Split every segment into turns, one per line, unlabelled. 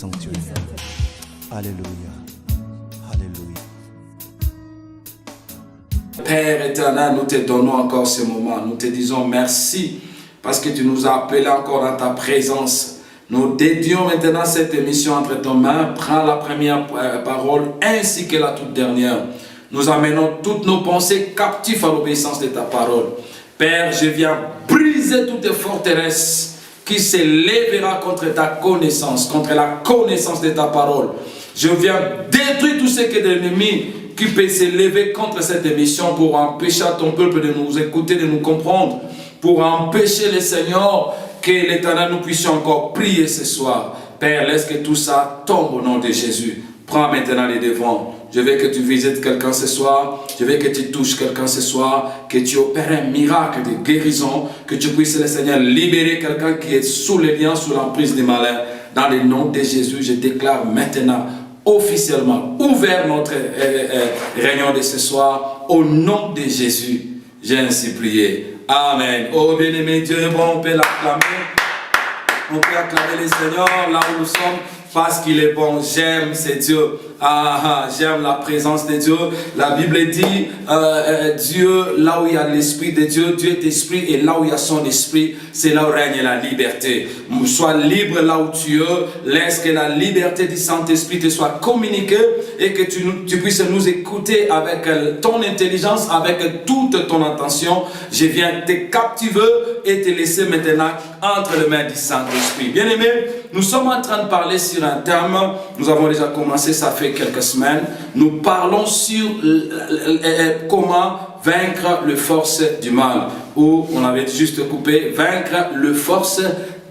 sanctuaire. Alléluia. Alléluia.
Père éternel, nous te donnons encore ce moment. Nous te disons merci parce que tu nous as appelés encore dans ta présence. Nous dédions maintenant cette émission entre tes mains. Prends la première parole ainsi que la toute dernière. Nous amenons toutes nos pensées captives à l'obéissance de ta parole. Père, je viens briser toutes les forteresses qui s'élèvera contre ta connaissance, contre la connaissance de ta parole. Je viens détruire tout ce que l'ennemi qui peut s'élever contre cette émission pour empêcher à ton peuple de nous écouter, de nous comprendre, pour empêcher le Seigneur que l'Éternel nous puissions encore prier ce soir. Père, laisse que tout ça tombe au nom de Jésus. Prends maintenant les devants. Je veux que tu visites quelqu'un ce soir. Je veux que tu touches quelqu'un ce soir. Que tu opères un miracle de guérison. Que tu puisses, le Seigneur, libérer quelqu'un qui est sous les liens, sous l'emprise du malin. Dans le nom de Jésus, je déclare maintenant, officiellement, ouvert notre réunion de ce soir. Au nom de Jésus, j'ai ainsi prié. Amen. Oh bien-aimé Dieu, bon, on peut l'acclamer. On peut acclamer le Seigneur là où nous sommes parce qu'il est bon. J'aime ce Dieu. J'aime la présence de Dieu. La Bible dit Dieu, là où il y a l'Esprit de Dieu, Dieu est Esprit, et là où il y a son Esprit, c'est là où règne la liberté. Sois libre là où tu es. Laisse que la liberté du Saint-Esprit te soit communiquée et que tu puisses nous écouter avec ton intelligence, avec toute ton attention. Je viens te captiver et te laisser maintenant entre les mains du Saint-Esprit. Bien-aimé, nous sommes en train de parler sur un terme. Nous avons déjà commencé, ça fait quelques semaines. Nous parlons sur comment vaincre les forces du mal. Ou on avait juste coupé, vaincre les forces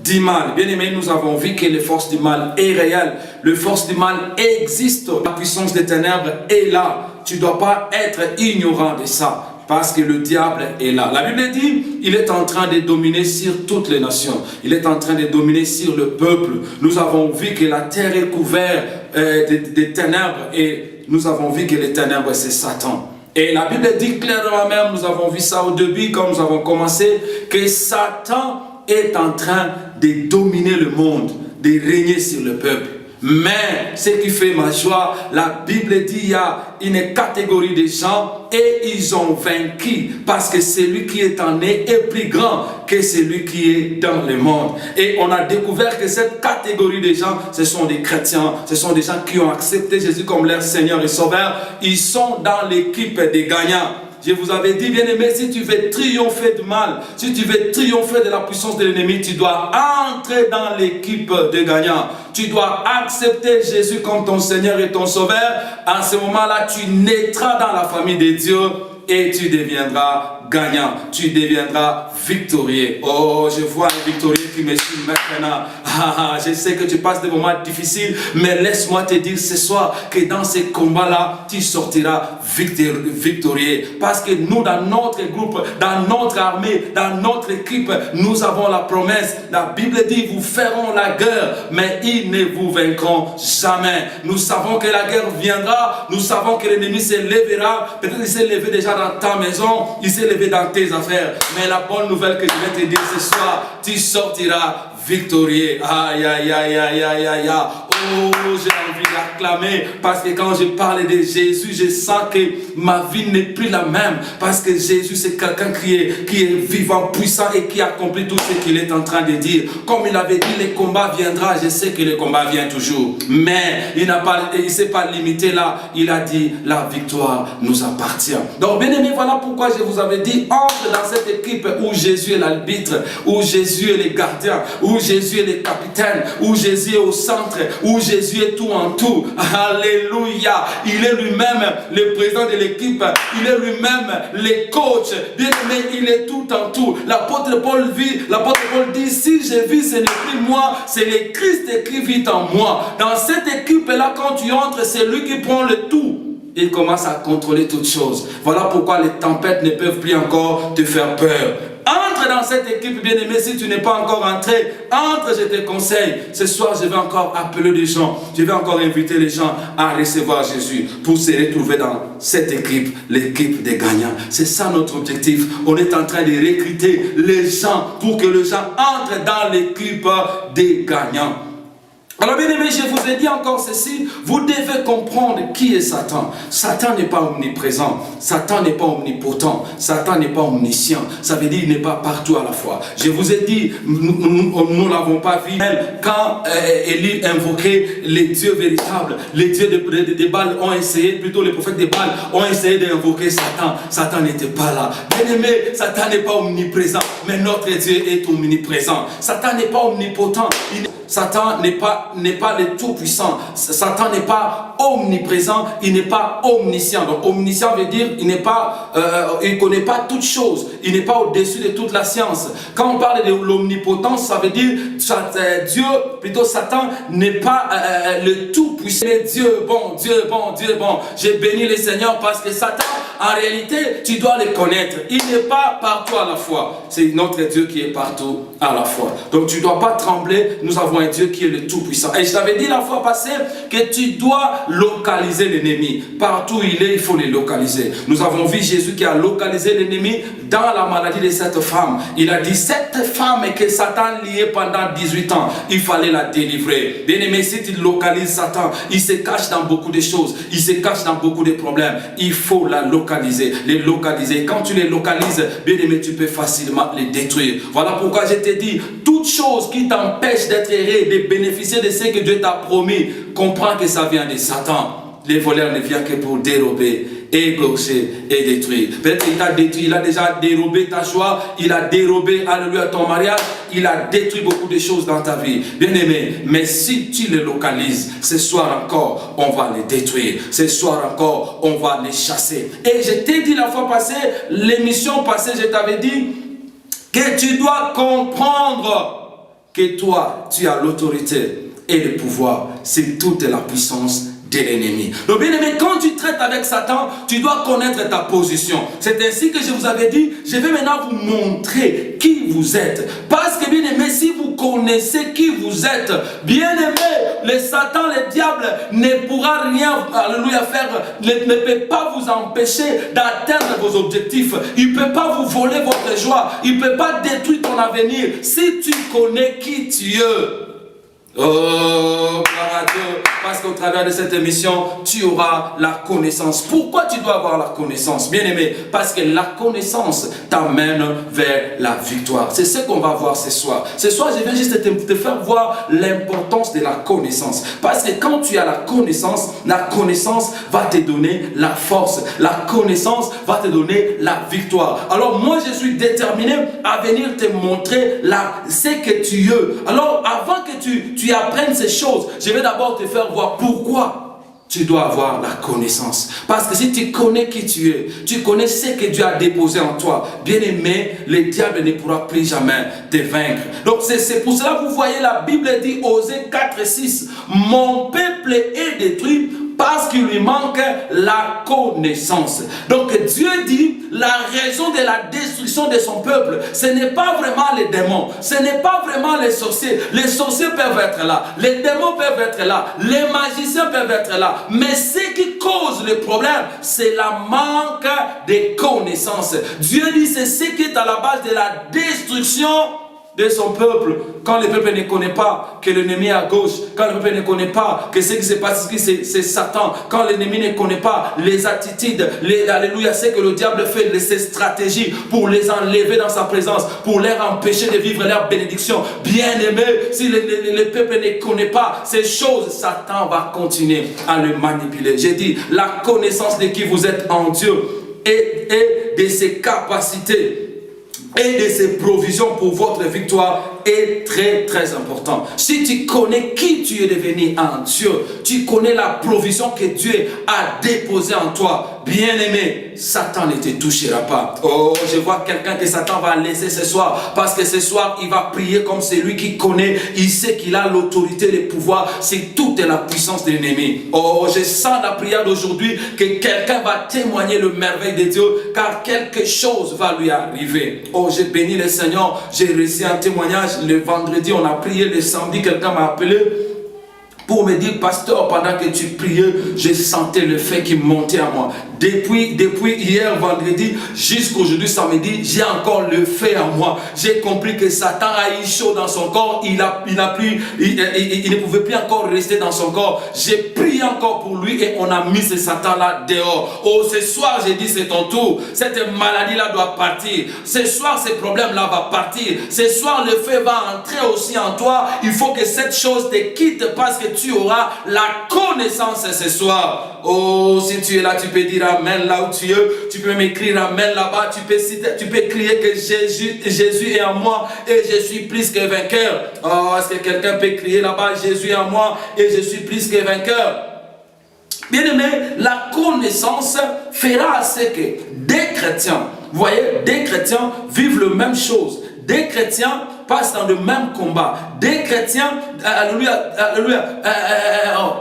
du mal. Bien aimé, nous avons vu que les forces du mal est réelle. Les forces du mal existent. La puissance des ténèbres est là. Tu ne dois pas être ignorant de ça. Parce que le diable est là. La Bible dit, il est en train de dominer sur toutes les nations. Il est en train de dominer sur le peuple. Nous avons vu que la terre est couverte des ténèbres. Et nous avons vu que les ténèbres, c'est Satan. Et la Bible dit clairement même, nous avons vu ça au début, quand nous avons commencé, que Satan est en train de dominer le monde, de régner sur le peuple. Mais ce qui fait ma joie, la Bible dit il y a une catégorie de gens et ils ont vaincu parce que celui qui est en eux est plus grand que celui qui est dans le monde. Et on a découvert que cette catégorie de gens, ce sont des chrétiens, ce sont des gens qui ont accepté Jésus comme leur Seigneur et Sauveur. Ils sont dans l'équipe des gagnants. Je vous avais dit, bien aimé, si tu veux triompher du mal, si tu veux triompher de la puissance de l'ennemi, tu dois entrer dans l'équipe des gagnants. Tu dois accepter Jésus comme ton Seigneur et ton Sauveur. À ce moment-là, tu naîtras dans la famille de Dieu et tu deviendras gagnant. Tu deviendras victorieux. Oh, je vois un victorieux qui me suit maintenant. Je sais que tu passes des moments difficiles, mais laisse-moi te dire ce soir que dans ces combats-là, tu sortiras victorieux. Parce que nous, dans notre groupe, dans notre armée, dans notre équipe, nous avons la promesse. La Bible dit, vous feront la guerre, mais ils ne vous vaincront jamais. Nous savons que la guerre viendra. Nous savons que l'ennemi se lèvera. Peut-être qu'il s'est levé déjà dans ta maison. Il s'est levé dans tes affaires. Mais la bonne nouvelle que je vais te dire ce soir, tu sortiras victorieux. Aïe, aïe, aïe, aïe, aïe, aïe, aïe. Oh, j'ai envie d'acclamer parce que quand je parle de Jésus, je sens que ma vie n'est plus la même. Parce que Jésus, c'est quelqu'un qui est vivant, puissant et qui accomplit tout ce qu'il est en train de dire. Comme il avait dit, le combat viendra. Je sais que le combat vient toujours. Mais il ne s'est pas limité là. Il a dit, la victoire nous appartient. Donc, bien aimé, voilà pourquoi je vous avais dit, entre dans cette équipe où Jésus est l'arbitre, où Jésus est le gardien, où Jésus est le capitaine, où Jésus est au centre, où Jésus est tout en tout. Alléluia. Il est lui-même le président de l'équipe. Il est lui-même le coach. Bien aimé, il est tout en tout. L'apôtre Paul dit, si je vis, ce n'est plus moi, c'est le Christ qui vit en moi. Dans cette équipe-là, quand tu entres, c'est lui qui prend le tout. Il commence à contrôler toutes choses. Voilà pourquoi les tempêtes ne peuvent plus encore te faire peur. Entre dans cette équipe, bien-aimé, si tu n'es pas encore entré, entre, je te conseille. Ce soir, je vais encore appeler les gens, je vais encore inviter les gens à recevoir Jésus pour se retrouver dans cette équipe, l'équipe des gagnants. C'est ça notre objectif. On est en train de recruter les gens pour que les gens entrent dans l'équipe des gagnants. Alors bien aimé, je vous ai dit encore ceci, vous devez comprendre qui est Satan. Satan n'est pas omniprésent, Satan n'est pas omnipotent, Satan n'est pas omniscient. Ça veut dire qu'il n'est pas partout à la fois. Je vous ai dit, nous ne l'avons pas vu. Quand Élie invoquait les dieux véritables, les dieux de Baal ont essayé, plutôt les prophètes de Baal ont essayé d'invoquer Satan. Satan n'était pas là. Bien aimé, Satan n'est pas omniprésent, mais notre Dieu est omniprésent. Satan n'est pas omnipotent. Satan n'est pas le tout-puissant. Satan n'est pas omniprésent, il n'est pas omniscient. Donc omniscient veut dire il ne connaît pas toutes choses, il n'est pas au-dessus de toute la science. Quand on parle de l'omnipotence, ça veut dire Dieu, plutôt Satan n'est pas le tout-puissant. Mais Dieu bon, Dieu bon, Dieu bon. J'ai béni le Seigneur parce que Satan, en réalité, tu dois le connaître. Il n'est pas partout à la fois. C'est notre Dieu qui est partout à la fois. Donc tu ne dois pas trembler. Nous avons un Dieu qui est le Tout-Puissant. Et je t'avais dit la fois passée que tu dois localiser l'ennemi. Partout où il est, il faut le localiser. Nous avons vu Jésus qui a localisé l'ennemi dans la maladie de cette femme. Il a dit, cette femme que Satan liait pendant 18 ans, il fallait la délivrer. Bien aimé, si tu localises Satan, il se cache dans beaucoup de choses. Il se cache dans beaucoup de problèmes. Il faut la localiser. Les localiser. Quand tu les localises, bien aimé, tu peux facilement les détruire. Voilà pourquoi je t'ai dit, toute chose qui t'empêche d'être heureux, de bénéficier de ce que Dieu t'a promis, comprends que ça vient de Satan. Les voleurs ne viennent que pour dérober, égorger et détruire. Peut-être qu'il t'a détruit, il a déjà dérobé ta joie, il a dérobé, alléluia, ton mariage, il a détruit beaucoup de choses dans ta vie. Bien aimé, mais si tu les localises, ce soir encore, on va les détruire. Ce soir encore, on va les chasser. Et je t'ai dit la fois passée, l'émission passée, je t'avais dit que tu dois comprendre que toi, tu as l'autorité et le pouvoir sur toute la puissance de l'ennemi. Donc bien aimé, quand tu traites avec Satan, tu dois connaître ta position. C'est ainsi que je vous avais dit, je vais maintenant vous montrer qui vous êtes. Parce que bien aimé, si vous connaissez qui vous êtes, bien aimé, le Satan, le diable ne pourra rien, alléluia, faire, ne peut pas vous empêcher d'atteindre vos objectifs. Il ne peut pas vous voler votre joie. Il ne peut pas détruire ton avenir si tu connais qui tu es. Oh, gloire à Dieu, parce qu'au travers de cette émission, tu auras la connaissance. Pourquoi tu dois avoir la connaissance, bien aimé? Parce que la connaissance t'amène vers la victoire. C'est ce qu'on va voir ce soir. Ce soir, je viens juste te faire voir l'importance de la connaissance. Parce que quand tu as la connaissance va te donner la force. La connaissance va te donner la victoire. Alors moi, je suis déterminé à venir te montrer ce que tu es. Alors avant que tu apprennes ces choses, je vais d'abord te faire voir pourquoi tu dois avoir la connaissance. Parce que si tu connais qui tu es, tu connais ce que Dieu a déposé en toi, bien aimé, le diable ne pourra plus jamais te vaincre. Donc c'est pour cela que vous voyez la Bible dit, Osée 4:6, mon peuple est détruit parce qu'il lui manque la connaissance. Donc Dieu dit, la raison de la destruction de son peuple, ce n'est pas vraiment les démons, ce n'est pas vraiment les sorciers. Les sorciers peuvent être là, les démons peuvent être là, les magiciens peuvent être là. Mais ce qui cause le problème, c'est la manque de connaissance. Dieu dit, c'est ce qui est à la base de la destruction de son peuple. Quand le peuple ne connaît pas que l'ennemi est à gauche, quand le peuple ne connaît pas que ce qui se passe ici c'est Satan, quand l'ennemi ne connaît pas les attitudes, alléluia, c'est que le diable fait ses stratégies pour les enlever dans sa présence, pour les empêcher de vivre leur bénédiction. Bien aimé, si le peuple ne connaît pas ces choses, Satan va continuer à le manipuler. J'ai dit, la connaissance de qui vous êtes en Dieu et de ses capacités et de ses provisions pour votre victoire est très très important. Si tu connais qui tu es devenu en Dieu, tu connais la provision que Dieu a déposée en toi, bien aimé, Satan ne te touchera pas. Oh, je vois quelqu'un que Satan va laisser ce soir, parce que ce soir il va prier comme celui qui connaît, il sait qu'il a l'autorité, le pouvoir, c'est toute la puissance de l'ennemi. Oh, je sens la prière d'aujourd'hui que quelqu'un va témoigner le merveille de Dieu, car quelque chose va lui arriver. Oh, j'ai béni le Seigneur, j'ai reçu un témoignage le vendredi, on a prié, le samedi, quelqu'un m'a appelé pour me dire, pasteur, pendant que tu priais, je sentais le feu qui montait à moi. depuis hier vendredi jusqu'aujourd'hui samedi, j'ai encore le fait en moi. J'ai compris que Satan a eu chaud dans son corps, il ne pouvait plus encore rester dans son corps. J'ai prié encore pour lui et on a mis ce Satan-là dehors. Oh, ce soir, j'ai dit c'est ton tour. Cette maladie-là doit partir. Ce soir, ce problème-là va partir. Ce soir, le feu va entrer aussi en toi. Il faut que cette chose te quitte parce que tu auras la connaissance ce soir. Oh, si tu es là, tu peux dire Amen là où tu es. Tu peux m'écrire Amen là-bas. Tu peux crier que Jésus est en moi et je suis plus que vainqueur. Oh, est-ce que quelqu'un peut crier là-bas, Jésus est en moi et je suis plus que vainqueur? Bien aimé, la connaissance fera à ce que des chrétiens, vous voyez, des chrétiens vivent la même chose. Des chrétiens passent dans le même combat. Des chrétiens, alléluia,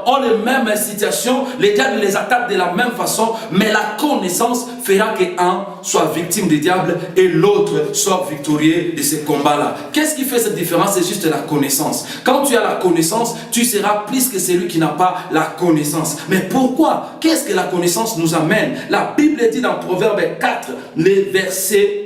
ont les mêmes situations. Les diables les attaquent de la même façon. Mais la connaissance fera qu'un soit victime du diable et l'autre soit victorieux de ce combat-là. Qu'est-ce qui fait cette différence? C'est juste la connaissance. Quand tu as la connaissance, tu seras plus que celui qui n'a pas la connaissance. Mais pourquoi? Qu'est-ce que la connaissance nous amène? La Bible dit dans Proverbe 4, le verset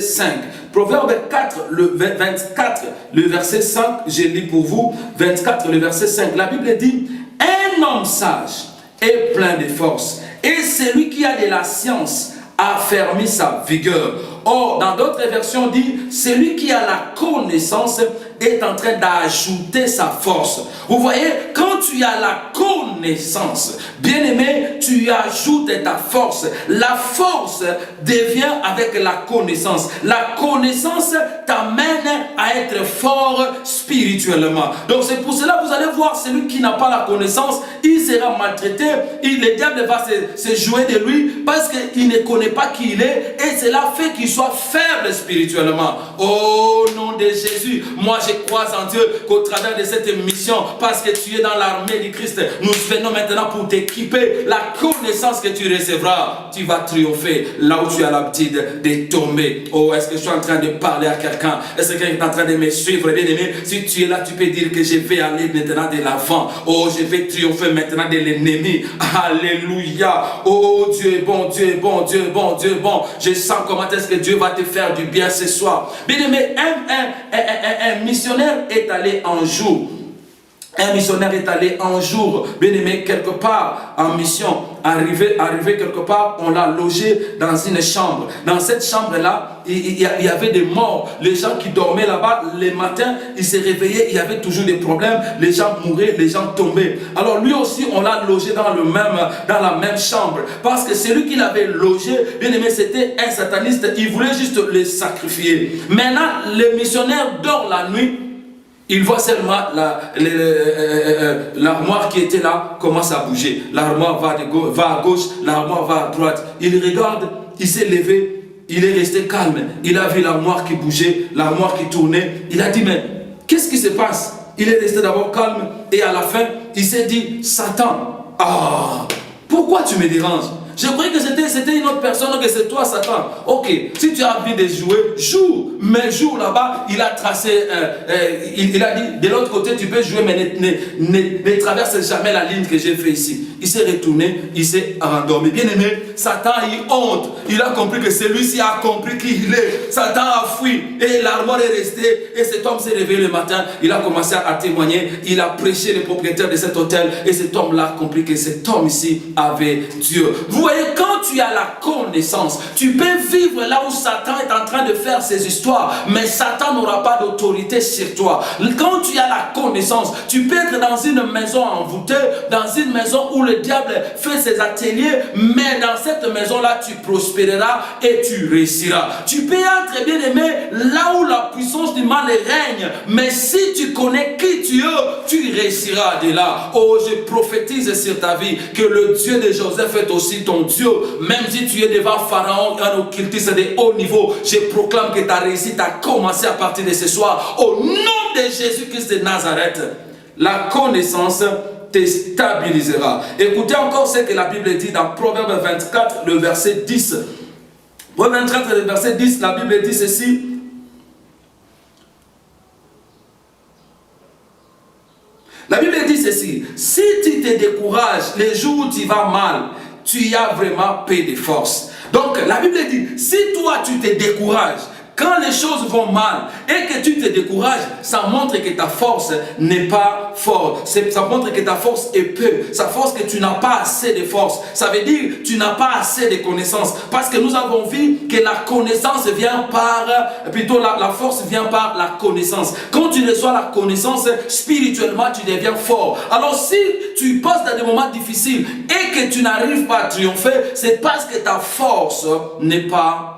5. Proverbe 4, le 24, le verset 5, je lis pour vous, 24, le verset 5. La Bible dit, un homme sage est plein de force, et celui qui a de la science affermit sa vigueur. Or, dans d'autres versions, dit, celui qui a la connaissance est en train d'ajouter sa force. Vous voyez, quand tu as la connaissance, bien aimé, tu ajoutes ta force. La force devient avec la connaissance. La connaissance t'amène à être fort spirituellement. Donc c'est pour cela que vous allez voir celui qui n'a pas la connaissance, il sera maltraité. Le diable va se jouer de lui parce qu'il ne connaît pas qui il est et cela fait qu'il soit faible spirituellement. Au nom de Jésus, moi je crois en Dieu qu'au travers de cette mission, parce que tu es dans l'armée du Christ, nous venons maintenant pour t'équiper. La connaissance que tu recevras, tu vas triompher là où tu as l'habitude de tomber. Oh, est-ce que je suis en train de parler à quelqu'un? Est-ce que quelqu'un est en train de me suivre, bien aimé? Si tu es là, tu peux dire que je vais aller maintenant de l'avant. Oh, je vais triompher maintenant de l'ennemi. Alléluia. Oh, Dieu est bon, Dieu est bon, Dieu est bon, Dieu est bon. Je sens comment est-ce que Dieu va te faire du bien ce soir. Bien aimé, un missionnaire est allé un jour. Un missionnaire est allé un jour, bien aimé, quelque part en mission. Arrivé quelque part, on l'a logé dans une chambre. Dans cette chambre-là, il y avait des morts. Les gens qui dormaient là-bas, les matins, ils se réveillaient, il y avait toujours des problèmes. Les gens mouraient, les gens tombaient. Alors lui aussi, on l'a logé dans la même chambre. Parce que celui qui l'avait logé, bien aimé, c'était un sataniste. Il voulait juste le sacrifier. Maintenant, le missionnaire dort la nuit. Il voit seulement l'armoire qui était là commence à bouger. L'armoire va à gauche, l'armoire va à droite. Il regarde, il s'est levé, il est resté calme. Il a vu l'armoire qui bougeait, l'armoire qui tournait. Il a dit, mais qu'est-ce qui se passe? Il est resté d'abord calme et à la fin, il s'est dit, Satan, pourquoi tu me déranges? Je croyais que c'était une autre personne, que c'est toi, Satan. Ok, si tu as envie de jouer, joue. Mais joue là-bas, il a tracé, il a dit, de l'autre côté, tu peux jouer, mais ne traverse jamais la ligne que j'ai fait ici. Il s'est retourné, il s'est endormi. Bien aimé, Satan a eu honte. Il a compris que celui-ci a compris qui il est. Satan a fui et l'armoire est restée. Et cet homme s'est réveillé le matin. Il a commencé à témoigner. Il a prêché le propriétaire de cet hôtel. Et cet homme-là a compris que cet homme ici avait Dieu. Vous voyez, quand tu as la connaissance, tu peux vivre là où Satan est en train de faire ses histoires. Mais Satan n'aura pas d'autorité sur toi. Quand tu as la connaissance, tu peux être dans une maison envoûtée, dans une maison où le diable fait ses ateliers, mais dans cette maison-là, tu prospéreras et tu réussiras. Tu peux être, bien aimé, là où la puissance du mal règne, mais si tu connais qui tu es, tu réussiras de là. Oh, je prophétise sur ta vie que le Dieu de Joseph est aussi ton Dieu. Même si tu es devant Pharaon, un occultiste de haut niveau, je proclame que ta réussite a commencé à partir de ce soir. Au nom de Jésus-Christ de Nazareth, la connaissance te stabilisera. Écoutez encore ce que la Bible dit dans Proverbe 24, le verset 10. Proverbe 24, le verset 10, la Bible dit ceci. La Bible dit ceci: si tu te décourages les jours où tu vas mal, tu y as vraiment peu de force. Donc la Bible dit, si toi tu te décourages, quand les choses vont mal et que tu te décourages, ça montre que ta force n'est pas forte. Ça montre que ta force est peu. Ça montre que tu n'as pas assez de force. Ça veut dire que tu n'as pas assez de connaissances. Parce que nous avons vu que la connaissance vient par, plutôt la force vient par la connaissance. Quand tu reçois la connaissance, spirituellement, tu deviens fort. Alors si tu passes dans des moments difficiles et que tu n'arrives pas à triompher, c'est parce que ta force n'est pas...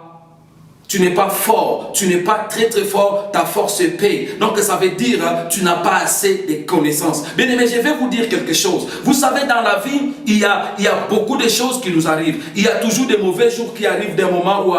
Tu n'es pas fort, tu n'es pas très fort, ta force paie. Donc ça veut dire tu n'as pas assez de connaissances. Bien aimé, je vais vous dire quelque chose. Vous savez, dans la vie, il y a beaucoup de choses qui nous arrivent. Il y a toujours des mauvais jours qui arrivent, des moments où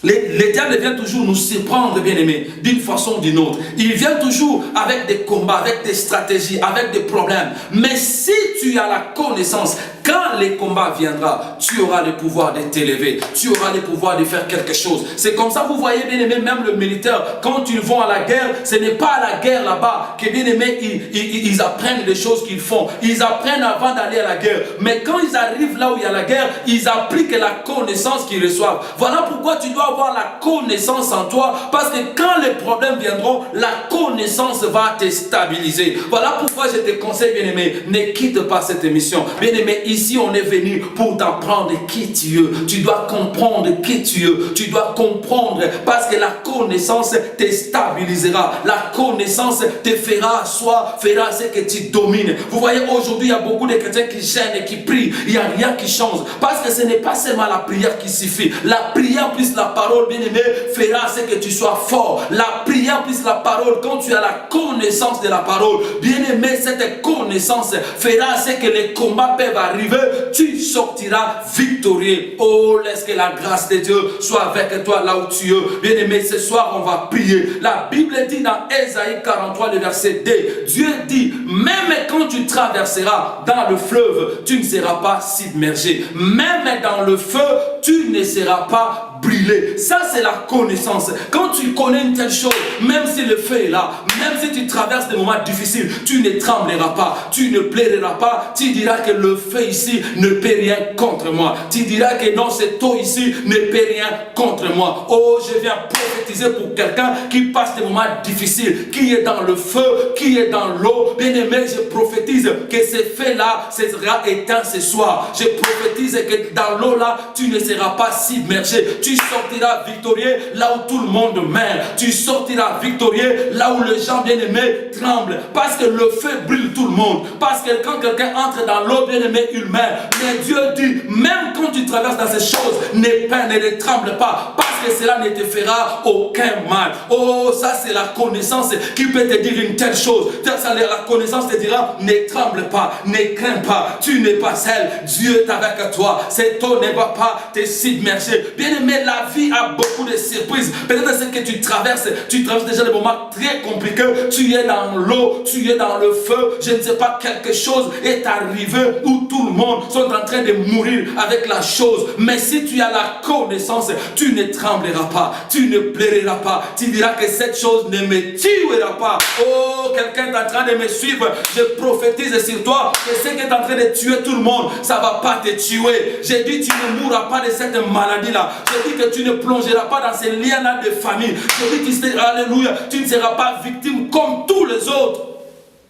les diables viennent toujours nous surprendre, bien aimé, d'une façon ou d'une autre. Ils viennent toujours avec des combats, avec des stratégies, avec des problèmes. Mais si tu as la connaissance, quand les combats viendront, tu auras le pouvoir de t'élever. Tu auras le pouvoir de faire quelque chose. C'est comme ça, vous voyez, bien aimé, même le militaire, quand ils vont à la guerre, ce n'est pas à la guerre là-bas que, bien aimé, ils apprennent les choses qu'ils font. Ils apprennent avant d'aller à la guerre. Mais quand ils arrivent là où il y a la guerre, ils appliquent la connaissance qu'ils reçoivent. Voilà pourquoi tu dois avoir la connaissance en toi, parce que quand les problèmes viendront, la connaissance va te stabiliser. Voilà pourquoi je te conseille, bien aimé, ne quitte pas cette émission. Bien aimé, ici on est venu pour t'apprendre qui tu es. Tu dois comprendre qui tu es. Tu dois comprendre, parce que la connaissance te stabilisera. La connaissance te fera ce que tu domines. Vous voyez, aujourd'hui il y a beaucoup de chrétiens qui gênent et qui prient. Il n'y a rien qui change, parce que ce n'est pas seulement la prière qui suffit. La prière plus la parole, bien aimé, fera ce que tu sois fort. La prière plus la parole, quand tu as la connaissance de la parole, bien aimé, cette connaissance fera ce que les combats peuvent arriver, tu sortiras victorieux. Oh, laisse que la grâce de Dieu soit avec toi là où tu es. Bien aimé, ce soir on va prier. La Bible dit dans Ésaïe 43, le verset 2, Dieu dit, même quand tu traverseras dans le fleuve, tu ne seras pas submergé. Même dans le feu, tu ne seras pas brûlé. Ça, c'est la connaissance. Quand tu connais une telle chose, même si le feu est là, même si tu traverses des moments difficiles, tu ne trembleras pas, tu ne plairas pas, tu diras que le feu ici ne peut rien contre moi. Tu diras que non, cette eau ici ne peut rien contre moi. Oh, je viens prophétiser pour quelqu'un qui passe des moments difficiles, qui est dans le feu, qui est dans l'eau. Bien aimé, je prophétise que ce feu-là sera éteint ce soir. Je prophétise que dans l'eau là, tu ne seras pas submergé. Tu sortiras victorieux là où tout le monde meurt. Tu sortiras victorieux là où les gens bien-aimés tremblent. Parce que le feu brûle tout le monde. Parce que quand quelqu'un entre dans l'eau, bien-aimé, il meurt. Mais Dieu dit, même quand tu traverses dans ces choses, ne peine et ne tremble pas. Parce que cela ne te fera aucun mal. Oh, ça c'est la connaissance qui peut te dire une telle chose. La connaissance te dira, ne tremble pas, ne crains pas. Tu n'es pas seul. Dieu est avec toi. Cette eau ne va pas te submerger. Bien-aimé, la vie a beaucoup de surprises. Peut-être ce que tu traverses déjà des moments très compliqués. Tu es dans l'eau, tu es dans le feu. Je ne sais pas, quelque chose est arrivé où tout le monde sont en train de mourir avec la chose. Mais si tu as la connaissance, tu ne trembleras pas, tu ne plairas pas. Tu diras que cette chose ne me tuera pas. Oh, quelqu'un est en train de me suivre. Je prophétise sur toi que ce qui est en train de tuer tout le monde, ça ne va pas te tuer. J'ai dit, tu ne mourras pas de cette maladie-là. J'ai dit que tu ne plongeras pas dans ces liens-là de famille. J'ai dit que, alléluia, tu ne seras pas victime comme tous les autres.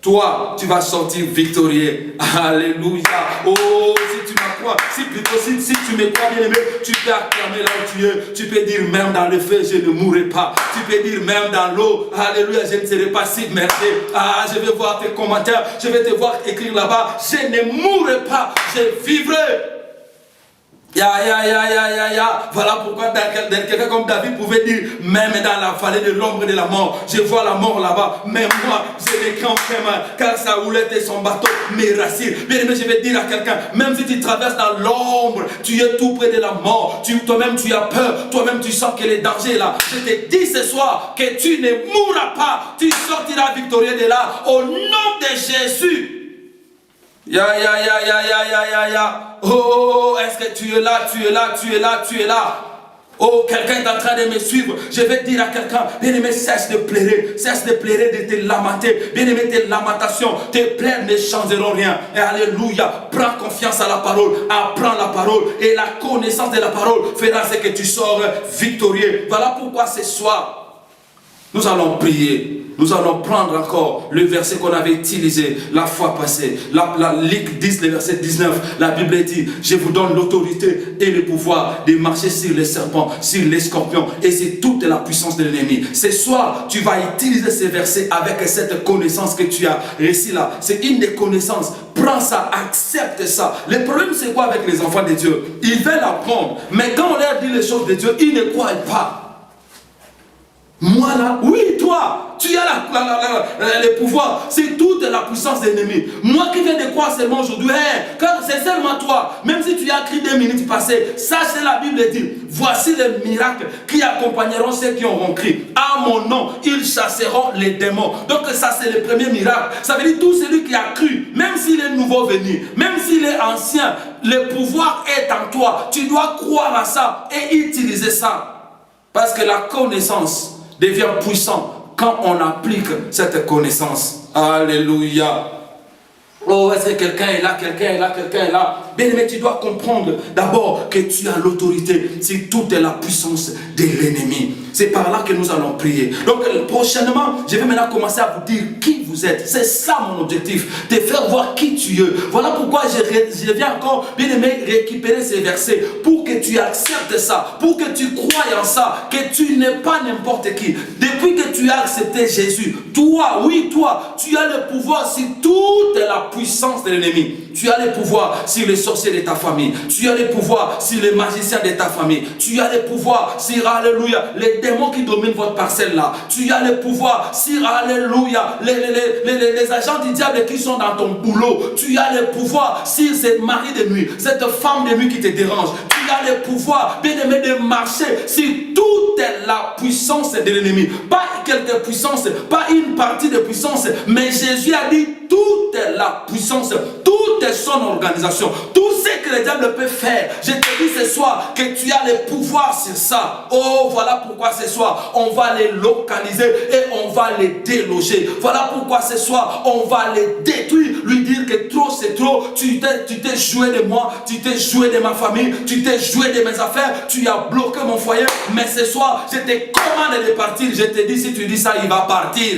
Toi, tu vas sortir victorieux. Alléluia. Oh, si tu m'as crois, si tu me crois bien aimé, tu peux acclamer là où tu es. Tu peux dire même dans le feu, je ne mourrai pas. Tu peux dire même dans l'eau, alléluia, je ne serai pas submergé. Ah, je vais voir tes commentaires, je vais te voir écrire là-bas, je ne mourrai pas, je vivrai. Voilà pourquoi quelqu'un comme David pouvait dire, même dans la vallée de l'ombre de la mort, je vois la mort là-bas, mais moi je ne crains aucun, car sa houlette et son bateau me rassurent. Bien aimé, je vais dire à quelqu'un, même si tu traverses dans l'ombre, tu es tout près de la mort, toi-même tu as peur, toi-même tu sens que le danger est là. Je te dis ce soir que tu ne mourras pas, tu sortiras victorieux de là au nom de Jésus. Oh, est-ce que tu es là, tu es là, tu es là, tu es là? Oh, quelqu'un est en train de me suivre. Je vais dire à quelqu'un, bien-aimé, cesse de pleurer, de te lamenter. Bien-aimé, tes lamentations, tes plaies ne changeront rien. Et alléluia, prends confiance à la parole, apprends la parole. Et la connaissance de la parole fera ce que tu sors victorieux. Voilà pourquoi ce soir, nous allons prier. Nous allons prendre encore le verset qu'on avait utilisé la fois passée. Luc 10, le verset 19. La Bible dit, je vous donne l'autorité et le pouvoir de marcher sur les serpents, sur les scorpions. Et c'est toute la puissance de l'ennemi. Ce soir, tu vas utiliser ces versets avec cette connaissance que tu as réussi là. C'est une des connaissances. Prends ça, accepte ça. Le problème, c'est quoi avec les enfants de Dieu? Ils veulent apprendre. Mais quand on leur dit les choses de Dieu, ils ne croient pas. Moi là, oui toi, tu as le pouvoir, c'est toute la puissance de l'ennemi. Moi qui viens de croire seulement aujourd'hui, car c'est seulement toi, même si tu as écrit 2 minutes passées, sache que la Bible dit, voici les miracles qui accompagneront ceux qui auront crié. À mon nom, ils chasseront les démons. Donc ça c'est le premier miracle. Ça veut dire tout celui qui a cru, même s'il est nouveau venu, même s'il est ancien, le pouvoir est en toi. Tu dois croire à ça et utiliser ça. Parce que la connaissance devient puissant quand on applique cette connaissance. Alléluia. Oh, est-ce que quelqu'un est là, quelqu'un est là, quelqu'un est là. Bien aimé, tu dois comprendre d'abord que tu as l'autorité. C'est toute la puissance de l'ennemi. C'est par là que nous allons prier. Donc prochainement, je vais maintenant commencer à vous dire qui vous êtes. C'est ça mon objectif, te faire voir qui tu es. Voilà pourquoi je viens encore, bien aimé, récupérer ces versets pour que tu acceptes ça, pour que tu croies en ça, que tu n'es pas n'importe qui. Depuis que tu as accepté Jésus, toi, oui toi, tu as le pouvoir sur toute la puissance de l'ennemi. Tu as le pouvoir sur les sorciers de ta famille. Tu as le pouvoir sur les magiciens de ta famille. Tu as le pouvoir sur, alléluia, les démons qui dominent votre parcelle là. Tu as le pouvoir sur, alléluia, les agents du diable qui sont dans ton boulot. Tu as le pouvoir sur ce mari de nuit, cette femme de nuit qui te dérange. Tu as le pouvoir, bien aimé, de marcher sur toute la puissance de l'ennemi. Pas quelques puissances, pas une partie de puissance, mais Jésus a dit toute la puissance, toute son organisation, tout ce que le diable peut faire. Je te dis ce soir que tu as le pouvoir sur ça. Oh, voilà pourquoi ce soir on va les localiser et on va les déloger. Voilà pourquoi ce soir on va les détruire, lui dire que trop c'est trop. Tu t'es joué de moi, tu t'es joué de ma famille, tu t'es joué de mes affaires, tu as bloqué mon foyer. Mais ce soir je te commande de partir. Je te dis, si tu dis ça, il va partir.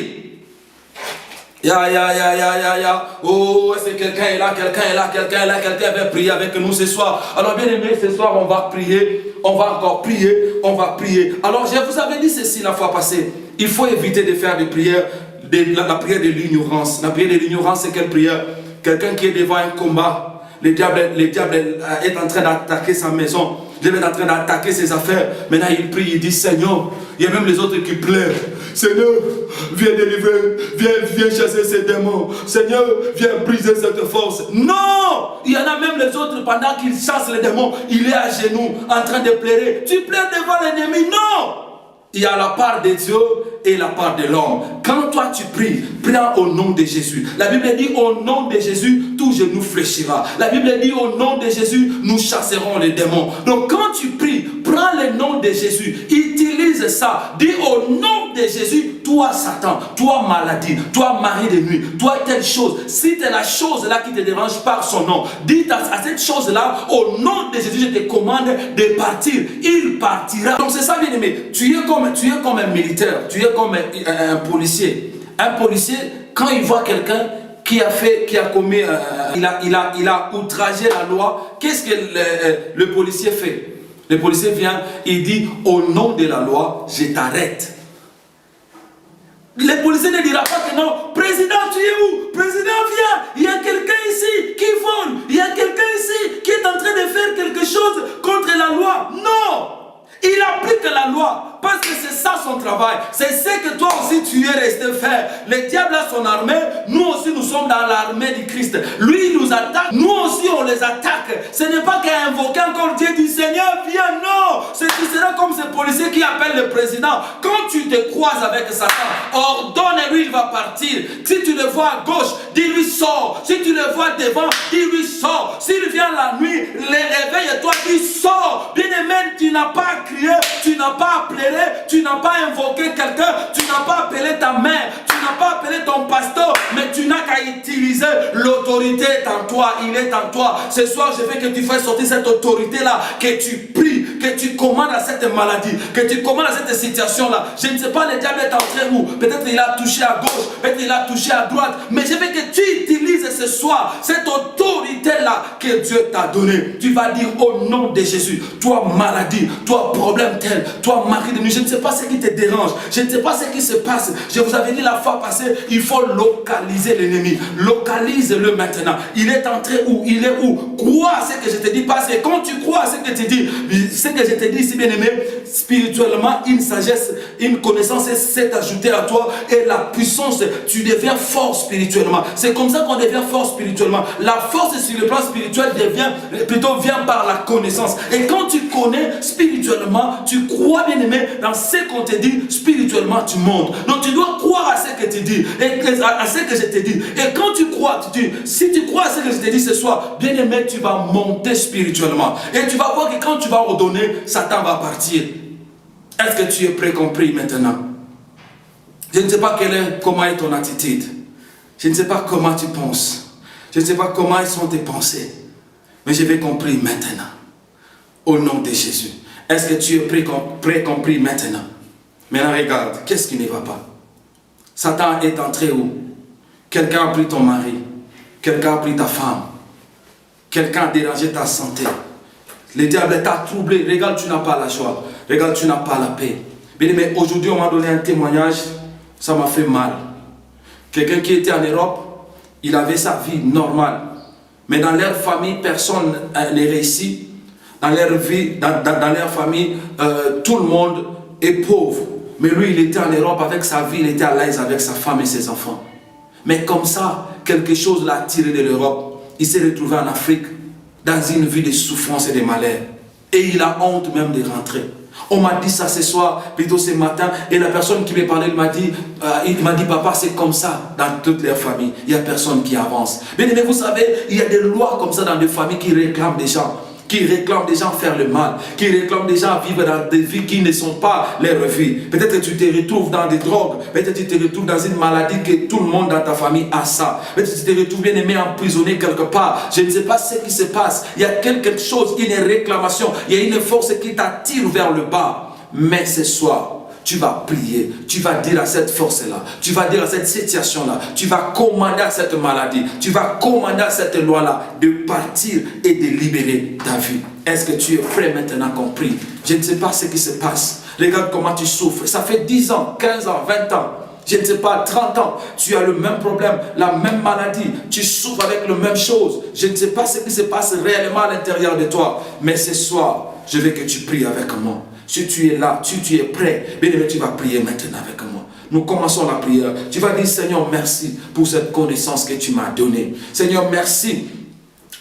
Oh, est-ce que quelqu'un est là, quelqu'un est là, quelqu'un est là, quelqu'un veut prier avec nous ce soir. Alors bien aimé, ce soir on va prier, on va encore prier, on va prier. Alors je vous avais dit ceci la fois passée, il faut éviter de faire des prières, la prière de l'ignorance. La prière de l'ignorance, c'est quelle prière? Quelqu'un qui est devant un combat, le diable est en train d'attaquer sa maison, le diable est en train d'attaquer ses affaires. Maintenant il prie, il dit Seigneur, il y a même les autres qui pleurent. Seigneur, viens délivrer, viens chasser ces démons. Seigneur, viens briser cette force. Non! Il y en a même les autres, pendant qu'ils chassent les démons, il est à genoux, en train de pleurer. Tu pleures devant l'ennemi? Non! Il y a la part de Dieu et la part de l'homme. Quand toi tu pries, prends au nom de Jésus. La Bible dit au nom de Jésus, tout genou fléchira. La Bible dit au nom de Jésus, nous chasserons les démons. Donc quand tu pries, prends le nom de Jésus. Utilise ça. Dis au nom de Jésus, toi Satan, toi maladie, toi mari de nuit, toi telle chose. Si c'est la chose là qui te dérange par son nom, dis à cette chose là, au nom de Jésus, je te commande de partir. Il partira. Donc c'est ça bien aimé. Tu es comme un militaire, tu es comme un policier. Un policier, quand il voit quelqu'un qui a commis, il a outragé la loi, qu'est-ce que le policier fait? Le policier vient, il dit au nom de la loi, je t'arrête. Le policier ne dira pas que non, président, tu es où? Président, viens, il y a quelqu'un ici qui vole, il y a quelqu'un ici qui est en train de faire quelque chose contre la loi. Non! Il applique la loi parce que c'est ça son travail. C'est ce que toi aussi tu es resté faire. Le diable a son armée. Nous aussi nous sommes dans l'armée du Christ. Lui il nous attaque. Nous aussi on les attaque. Ce n'est pas qu'à invoquer encore Dieu dit Seigneur viens. Non. Tu seras comme ce policier qui appelle le président. Quand tu te croises avec Satan, ordonne-lui, il va partir. Si tu le vois à gauche, dis-lui sors. Si tu le vois devant, dis-lui sors. S'il vient la nuit, les réveille et toi, dis sors. Bien-aimé, tu n'as pas crié, tu n'as pas pleuré, tu n'as pas invoqué quelqu'un, tu n'as pas appelé ta mère, tu n'as pas appelé ton pasteur, mais tu n'as qu'à utiliser l'autorité est en toi, il est en toi. Ce soir, je veux que tu fasses sortir cette autorité-là, que tu pries, que tu commandes à cette maladie, que tu commandes à cette situation-là. Je ne sais pas, le diable est entré où. Peut-être il a touché à gauche, peut-être il a touché à droite, mais je veux que tu utilises ce soir cette autorité-là que Dieu t'a donnée. Tu vas dire au nom de Jésus, toi maladie, toi problème tel, toi mari de nuit, je ne sais pas ce qui te dérange, je ne sais pas ce qui se passe. Je vous avais dit la fois passée, il faut localiser l'ennemi. Localise-le maintenant. Il est entré où? Il est où? Crois à ce que je te dis, parce que quand tu crois à ce que je te dis, ce que je te dis, si bien aimé, spirituellement, une sagesse, une connaissance s'est ajoutée à toi et la puissance, tu deviens fort spirituellement. C'est comme ça qu'on devient fort spirituellement. La force sur le plan spirituel vient par la connaissance. Et quand tu connais spirituellement, tu crois bien aimé dans ce qu'on te dit, spirituellement tu montes. Donc tu dois croire à ce que tu dis, et à ce que je te dis. Et quand tu crois, tu dis, si tu crois à ce que je te dis ce soir, bien aimé, tu vas monter spirituellement. Et tu vas voir que quand tu vas ordonner, Satan va partir. Est-ce que tu es prêt compris maintenant? Je ne sais pas comment est ton attitude. Je ne sais pas comment tu penses. Je ne sais pas comment sont tes pensées. Mais je vais compris maintenant. Au nom de Jésus. Est-ce que tu es prêt compris maintenant? Maintenant regarde, qu'est-ce qui ne va pas? Satan est entré où? Quelqu'un a pris ton mari. Quelqu'un a pris ta femme. Quelqu'un a dérangé ta santé. Le diable t'a troublé. Regarde, tu n'as pas la joie. Regarde, tu n'as pas la paix. Mais aujourd'hui, on m'a donné un témoignage. Ça m'a fait mal. Quelqu'un qui était en Europe, il avait sa vie normale. Mais dans leur famille, personne n'est réussi. Dans leur vie, dans leur famille, tout le monde est pauvre. Mais lui, il était en Europe avec sa vie, il était à l'aise avec sa femme et ses enfants. Mais comme ça, quelque chose l'a tiré de l'Europe. Il s'est retrouvé en Afrique, dans une vie de souffrance et de malheur. Et il a honte même de rentrer. On m'a dit ça ce soir, plutôt ce matin, et la personne qui me parlait, il m'a dit, papa, c'est comme ça dans toutes les familles. Il n'y a personne qui avance. Mais vous savez, il y a des lois comme ça dans des familles qui réclament des gens. Qui réclament des gens faire le mal, qui réclament des gens vivre dans des vies qui ne sont pas leur vie. Peut-être que tu te retrouves dans des drogues, peut-être que tu te retrouves dans une maladie que tout le monde dans ta famille a ça. Peut-être que tu te retrouves bien aimé emprisonné quelque part. Je ne sais pas ce qui se passe. Il y a quelque chose, une réclamation, il y a une force qui t'attire vers le bas. Mais ce soir, tu vas prier, tu vas dire à cette force-là, tu vas dire à cette situation-là, tu vas commander à cette maladie, tu vas commander à cette loi-là de partir et de libérer ta vie. Est-ce que tu es prêt maintenant compris? Je ne sais pas ce qui se passe. Regarde comment tu souffres. Ça fait 10 ans, 15 ans, 20 ans. Je ne sais pas, 30 ans, tu as le même problème, la même maladie, tu souffres avec la même chose. Je ne sais pas ce qui se passe réellement à l'intérieur de toi. Mais ce soir, je veux que tu pries avec moi. Si tu es là, si tu es prêt, bien aimé, tu vas prier maintenant avec moi. Nous commençons la prière. Tu vas dire, Seigneur, merci pour cette connaissance que tu m'as donnée. Seigneur, merci.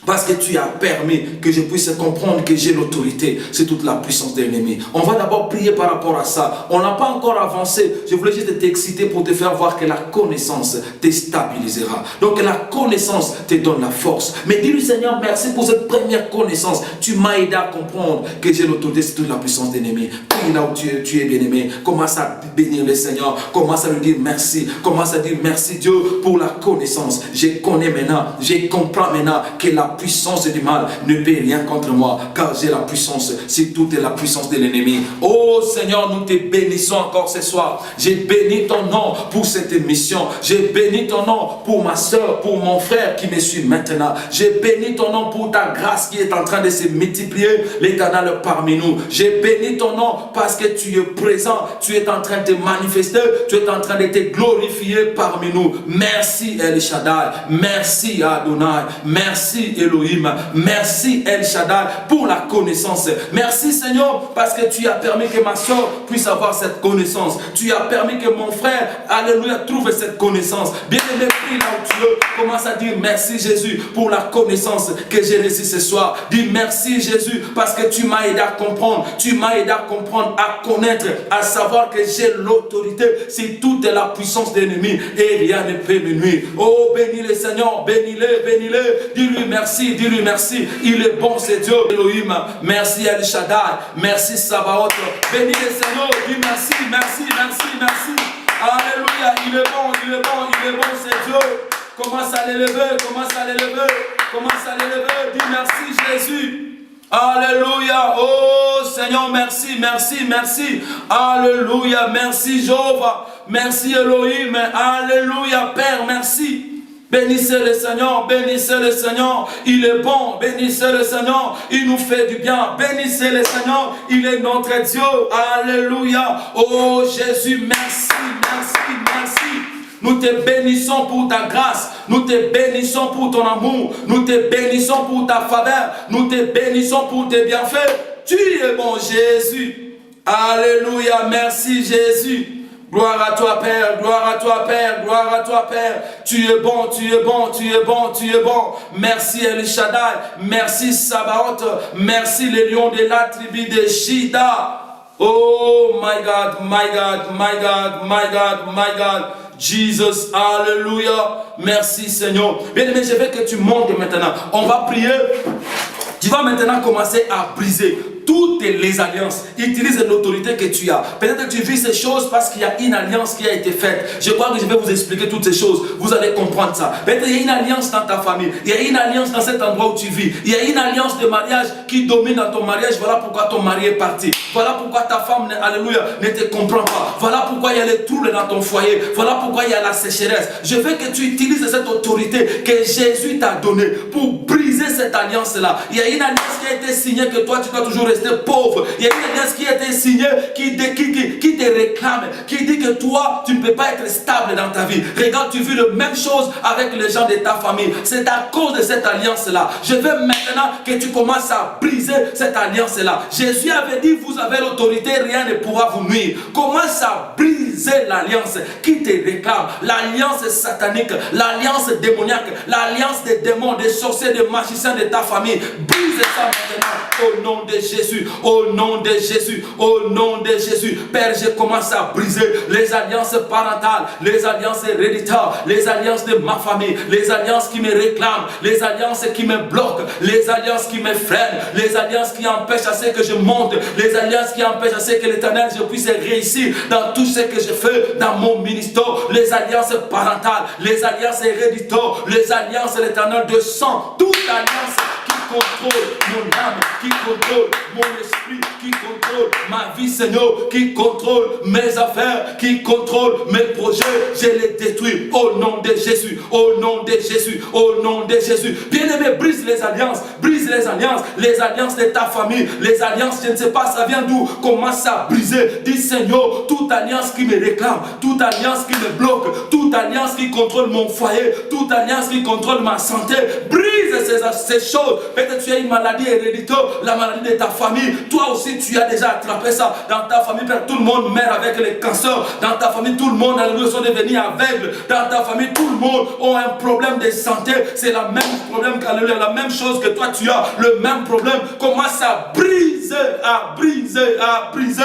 Parce que tu as permis que je puisse comprendre que j'ai l'autorité. C'est toute la puissance de l'ennemi. On va d'abord prier par rapport à ça. On n'a pas encore avancé. Je voulais juste t'exciter pour te faire voir que la connaissance te stabilisera. Donc la connaissance te donne la force. Mais dis-lui, Seigneur, merci pour cette première connaissance. Tu m'as aidé à comprendre que j'ai l'autorité. C'est toute la puissance de l'ennemi. Prie là où tu es bien-aimé. Commence à bénir le Seigneur. Commence à lui dire merci. Commence à dire merci Dieu pour la connaissance. Je connais maintenant. Je comprends maintenant que la puissance du mal ne peut rien contre moi, car j'ai la puissance, c'est toute la puissance de l'ennemi. Oh Seigneur, nous te bénissons encore ce soir. J'ai béni ton nom pour cette émission. J'ai béni ton nom pour ma soeur, pour mon frère qui me suit maintenant. J'ai béni ton nom pour ta grâce qui est en train de se multiplier, l'Éternel parmi nous. J'ai béni ton nom parce que tu es présent, tu es en train de te manifester, tu es en train de te glorifier parmi nous. Merci El Shaddai, merci Adonai, merci Elohim, merci El Shaddai pour la connaissance. Merci Seigneur parce que tu as permis que ma soeur puisse avoir cette connaissance. Tu as permis que mon frère, alléluia, trouve cette connaissance. Bien aimé, prie là où tu veux. Commence à dire merci Jésus pour la connaissance que j'ai reçue ce soir. Dis merci Jésus parce que tu m'as aidé à comprendre. Tu m'as aidé à comprendre, à connaître, à savoir que j'ai l'autorité sur toute la puissance de l'ennemi et rien ne peut me nuire. Oh, bénis le Seigneur, bénis-le, bénis-le. Dis-lui merci, dis-lui merci. Il est bon, c'est Dieu. Elohim, merci El Shaddai, merci Sabaoth. Bénis le Seigneur, dis merci, merci, merci, merci. Alléluia, il est bon, il est bon, il est bon, c'est Dieu. Commence à l'élever, commence à l'élever, commence à l'élever. Dis merci Jésus. Alléluia, oh Seigneur, merci, merci, merci. Alléluia, merci Jéhovah, merci Elohim. Alléluia, Père, merci. Bénissez le Seigneur, bénissez le Seigneur, il est bon, bénissez le Seigneur, il nous fait du bien, bénissez le Seigneur, il est notre Dieu, alléluia, oh Jésus, merci, merci, merci. Nous te bénissons pour ta grâce, nous te bénissons pour ton amour, nous te bénissons pour ta faveur, nous te bénissons pour tes bienfaits, tu es bon Jésus, alléluia, merci Jésus. Gloire à toi Père, gloire à toi Père, gloire à toi Père. Tu es bon, tu es bon, tu es bon, tu es bon. Merci El Shaddai, merci Sabaoth, merci les lions de la tribu de Juda. Oh my God, my God, my God, my God, my God. Jesus, alléluia. Merci Seigneur. Bien aimé, je veux que tu montes maintenant. On va prier. Tu vas maintenant commencer à briser toutes les alliances. Utilise l'autorité que tu as. Peut-être que tu vis ces choses parce qu'il y a une alliance qui a été faite. Je crois que je vais vous expliquer toutes ces choses. Vous allez comprendre ça. Peut-être qu'il y a une alliance dans ta famille. Il y a une alliance dans cet endroit où tu vis. Il y a une alliance de mariage qui domine dans ton mariage. Voilà pourquoi ton mari est parti. Voilà pourquoi ta femme, alléluia, ne te comprend pas. Voilà pourquoi il y a les troubles dans ton foyer. Voilà pourquoi il y a la sécheresse. Je veux que tu utilises cette autorité que Jésus t'a donnée pour briser cette alliance-là. Il y a une alliance qui a été signée que toi tu dois toujours rester pauvre. Il y a une alliance qui a été signée qui te réclame, qui dit que toi tu ne peux pas être stable dans ta vie. Regarde, tu vis la même chose avec les gens de ta famille. C'est à cause de cette alliance-là. Je veux maintenant que tu commences à briser cette alliance-là. Jésus avait dit, vous avez l'autorité, rien ne pourra vous nuire. Commence à briser l'alliance qui te réclame. L'alliance satanique, l'alliance démoniaque, l'alliance des démons, des sorciers, des magiciens de ta famille. Brise ça maintenant au nom de Jésus, au nom de Jésus, au nom de Jésus. Père, je commence à briser les alliances parentales, les alliances héréditaires, les alliances de ma famille, les alliances qui me réclament, les alliances qui me bloquent, les alliances qui me freinent, les alliances qui empêchent à ce que je monte, les alliances qui empêchent à ce que l'Éternel je puisse réussir dans tout ce que je fais dans mon ministère, les alliances parentales, les alliances héréditaires, les alliances de l'Éternel de sang, toute alliance qui contrôle mon âme, qui contrôle mon esprit, qui contrôle ma vie, Seigneur, qui contrôle mes affaires, qui contrôle mes projets, je les détruis au nom de Jésus, au nom de Jésus, au nom de Jésus. Bien-aimé, brise les alliances les alliances de ta famille, les alliances, je ne sais pas, ça vient d'où, commence à briser. Dis Seigneur, toute alliance qui me réclame, toute alliance qui me bloque, toute alliance qui contrôle mon foyer, toute alliance qui contrôle ma santé, brise ces choses. Peut-être tu as une maladie héréditaire, la maladie de ta famille. Toi aussi, tu as déjà attrapé ça. Dans ta famille, tout le monde meurt avec les cancers. Dans ta famille, tout le monde a sont devenus aveugles. Dans ta famille, tout le monde a un problème de santé. C'est le même problème, la même chose que toi, tu as. Le même problème. Commence à briser, à briser, à briser.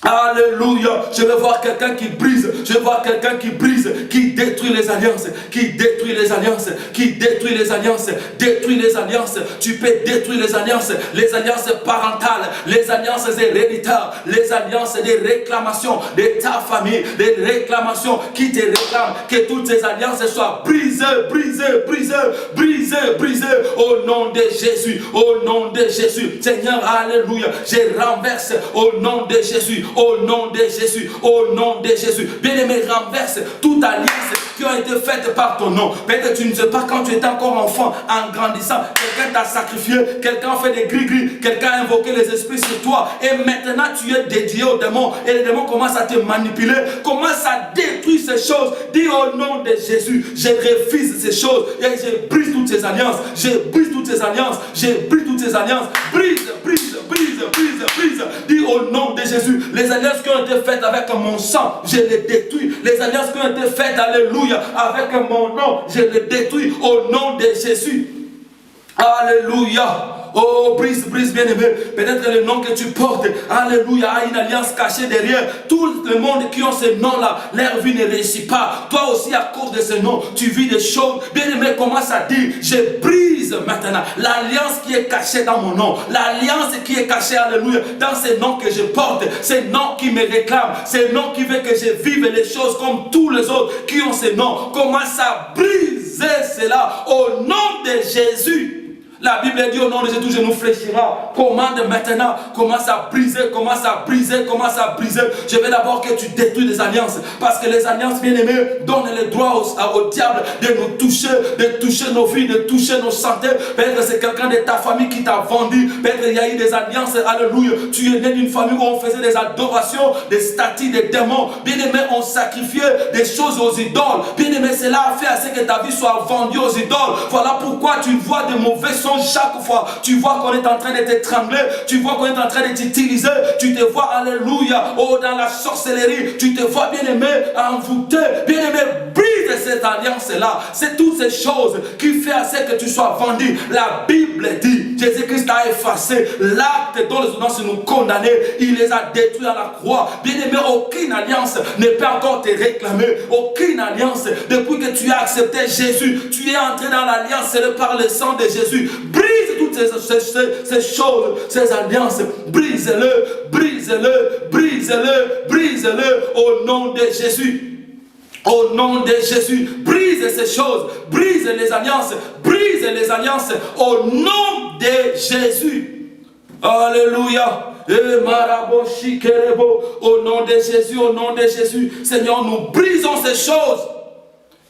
Alléluia. Je veux voir quelqu'un qui brise. Je veux voir quelqu'un qui brise, qui détruit les alliances, qui détruit les alliances, qui détruit les alliances, détruit les alliances. Tu peux détruire les alliances parentales, les alliances héréditaires, les alliances de réclamation de ta famille, des réclamations qui te réclament. Que toutes ces alliances soient brisées, brisées, brisées, brisées, brisées au nom de Jésus, au nom de Jésus. Seigneur, alléluia. Je renverse au nom de Jésus. Au nom de Jésus, au nom de Jésus. Bien-aimé, renverse toute alliance qui a été faite par ton nom. Peut-être tu ne sais pas quand tu étais encore enfant, en grandissant, quelqu'un t'a sacrifié, quelqu'un a fait des gris-gris, quelqu'un a invoqué les esprits sur toi. Et maintenant tu es dédié aux démons. Et les démons commencent à te manipuler, commencent à détruire ces choses. Dis au nom de Jésus, je refuse ces choses. Et je brise toutes ces alliances. Je brise toutes ces alliances. Je brise toutes ces alliances. Brise, brise, brise, brise, brise. Dis au nom de Jésus, les alliances qui ont été faites avec mon sang, je les détruis. Les alliances qui ont été faites, alléluia, Alléluia. Avec mon nom, je le détruis au nom de Jésus. Alléluia. Oh, brise, bien-aimé. Peut-être le nom que tu portes, alléluia, a une alliance cachée derrière. Tout le monde qui ont ce nom-là, leur vie ne réussit pas. Toi aussi, à cause de ce nom, tu vis des choses. Bien-aimé, commence à dire, je brise maintenant l'alliance qui est cachée dans mon nom. L'alliance qui est cachée, alléluia, dans ce nom que je porte. Ce nom qui me réclame. Ce nom qui veut que je vive les choses comme tous les autres qui ont ce nom. Commence à briser cela au nom de Jésus. La Bible dit au nom de Jésus, tout genou fléchira. Commande maintenant, commence à briser, commence à briser, commence à briser. Je veux d'abord que tu détruis les alliances. Parce que les alliances, bien-aimées, donnent le droit au diable de nous toucher, de toucher nos vies, de toucher nos santé. Peut-être c'est quelqu'un de ta famille qui t'a vendu. Peut-être il y a eu des alliances, alléluia. Tu es né d'une famille où on faisait des adorations, des statues, des démons. Bien-aimé, on sacrifiait des choses aux idoles. Bien-aimé, cela a fait à ce que ta vie soit vendue aux idoles. Voilà pourquoi tu vois de mauvais sons chaque fois. Tu vois qu'on est en train de t'étrangler. Tu vois qu'on est en train de t'utiliser. Tu te vois, alléluia, oh, dans la sorcellerie. Tu te vois, bien-aimé, envoûté. Bien-aimé, brise cette alliance-là. C'est toutes ces choses qui font à ce que tu sois vendu. La Bible dit, Jésus-Christ a effacé l'acte dont les ordonnances nous condamnaient. Il les a détruits à la croix. Bien-aimé, aucune alliance ne peut encore te réclamer. Aucune alliance. Depuis que tu as accepté Jésus, tu es entré dans l'alliance par le sang de Jésus. Brise toutes ces choses, ces alliances. Brise-le, brise-le, brise-le, brise-le au nom de Jésus. Au nom de Jésus, brise ces choses, brise les alliances au nom de Jésus. Alléluia. Au nom de Jésus, au nom de Jésus, Seigneur, nous brisons ces choses.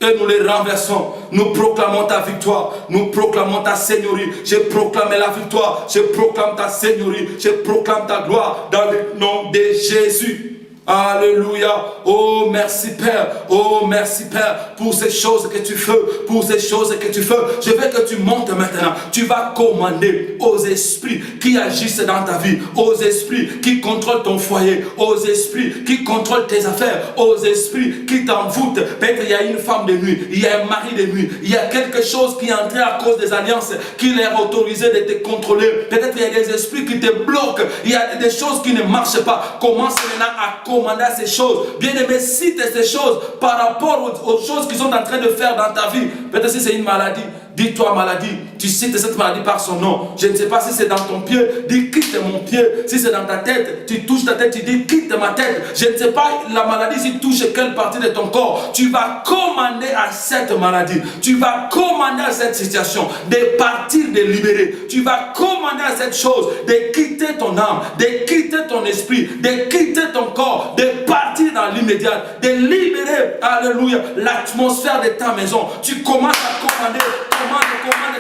Et nous les renversons. Nous proclamons ta victoire. Nous proclamons ta seigneurie. Je proclame la victoire. Je proclame ta seigneurie. Je proclame ta gloire dans le nom de Jésus. Alléluia. Oh merci Père. Oh merci Père pour ces choses que tu fais. Pour ces choses que tu fais. Je veux que tu montes maintenant. Tu vas commander aux esprits qui agissent dans ta vie. Aux esprits qui contrôlent ton foyer. Aux esprits qui contrôlent tes affaires. Aux esprits qui t'envoûtent. Peut-être il y a une femme de nuit. Il y a un mari de nuit. Il y a quelque chose qui est entré à cause des alliances qui leur autorisait de te contrôler. Peut-être il y a des esprits qui te bloquent. Il y a des choses qui ne marchent pas. Commence maintenant à commander ces choses. Bien-aimé, cite ces choses par rapport aux choses qu'ils sont en train de faire dans ta vie. Peut-être si c'est une maladie, dis-toi maladie, tu cites cette maladie par son nom. Je ne sais pas si c'est dans ton pied, dis quitte mon pied. Si c'est dans ta tête, tu touches ta tête, tu dis quitte ma tête. Je ne sais pas la maladie si touche quelle partie de ton corps. Tu vas commander à cette maladie. Tu vas commander à cette situation de partir, de libérer. Tu vas commander à cette chose de quitter ton âme, de quitter ton esprit, de quitter ton corps, de partir dans l'immédiat, de libérer, alléluia, l'atmosphère de ta maison. Tu commences à commander.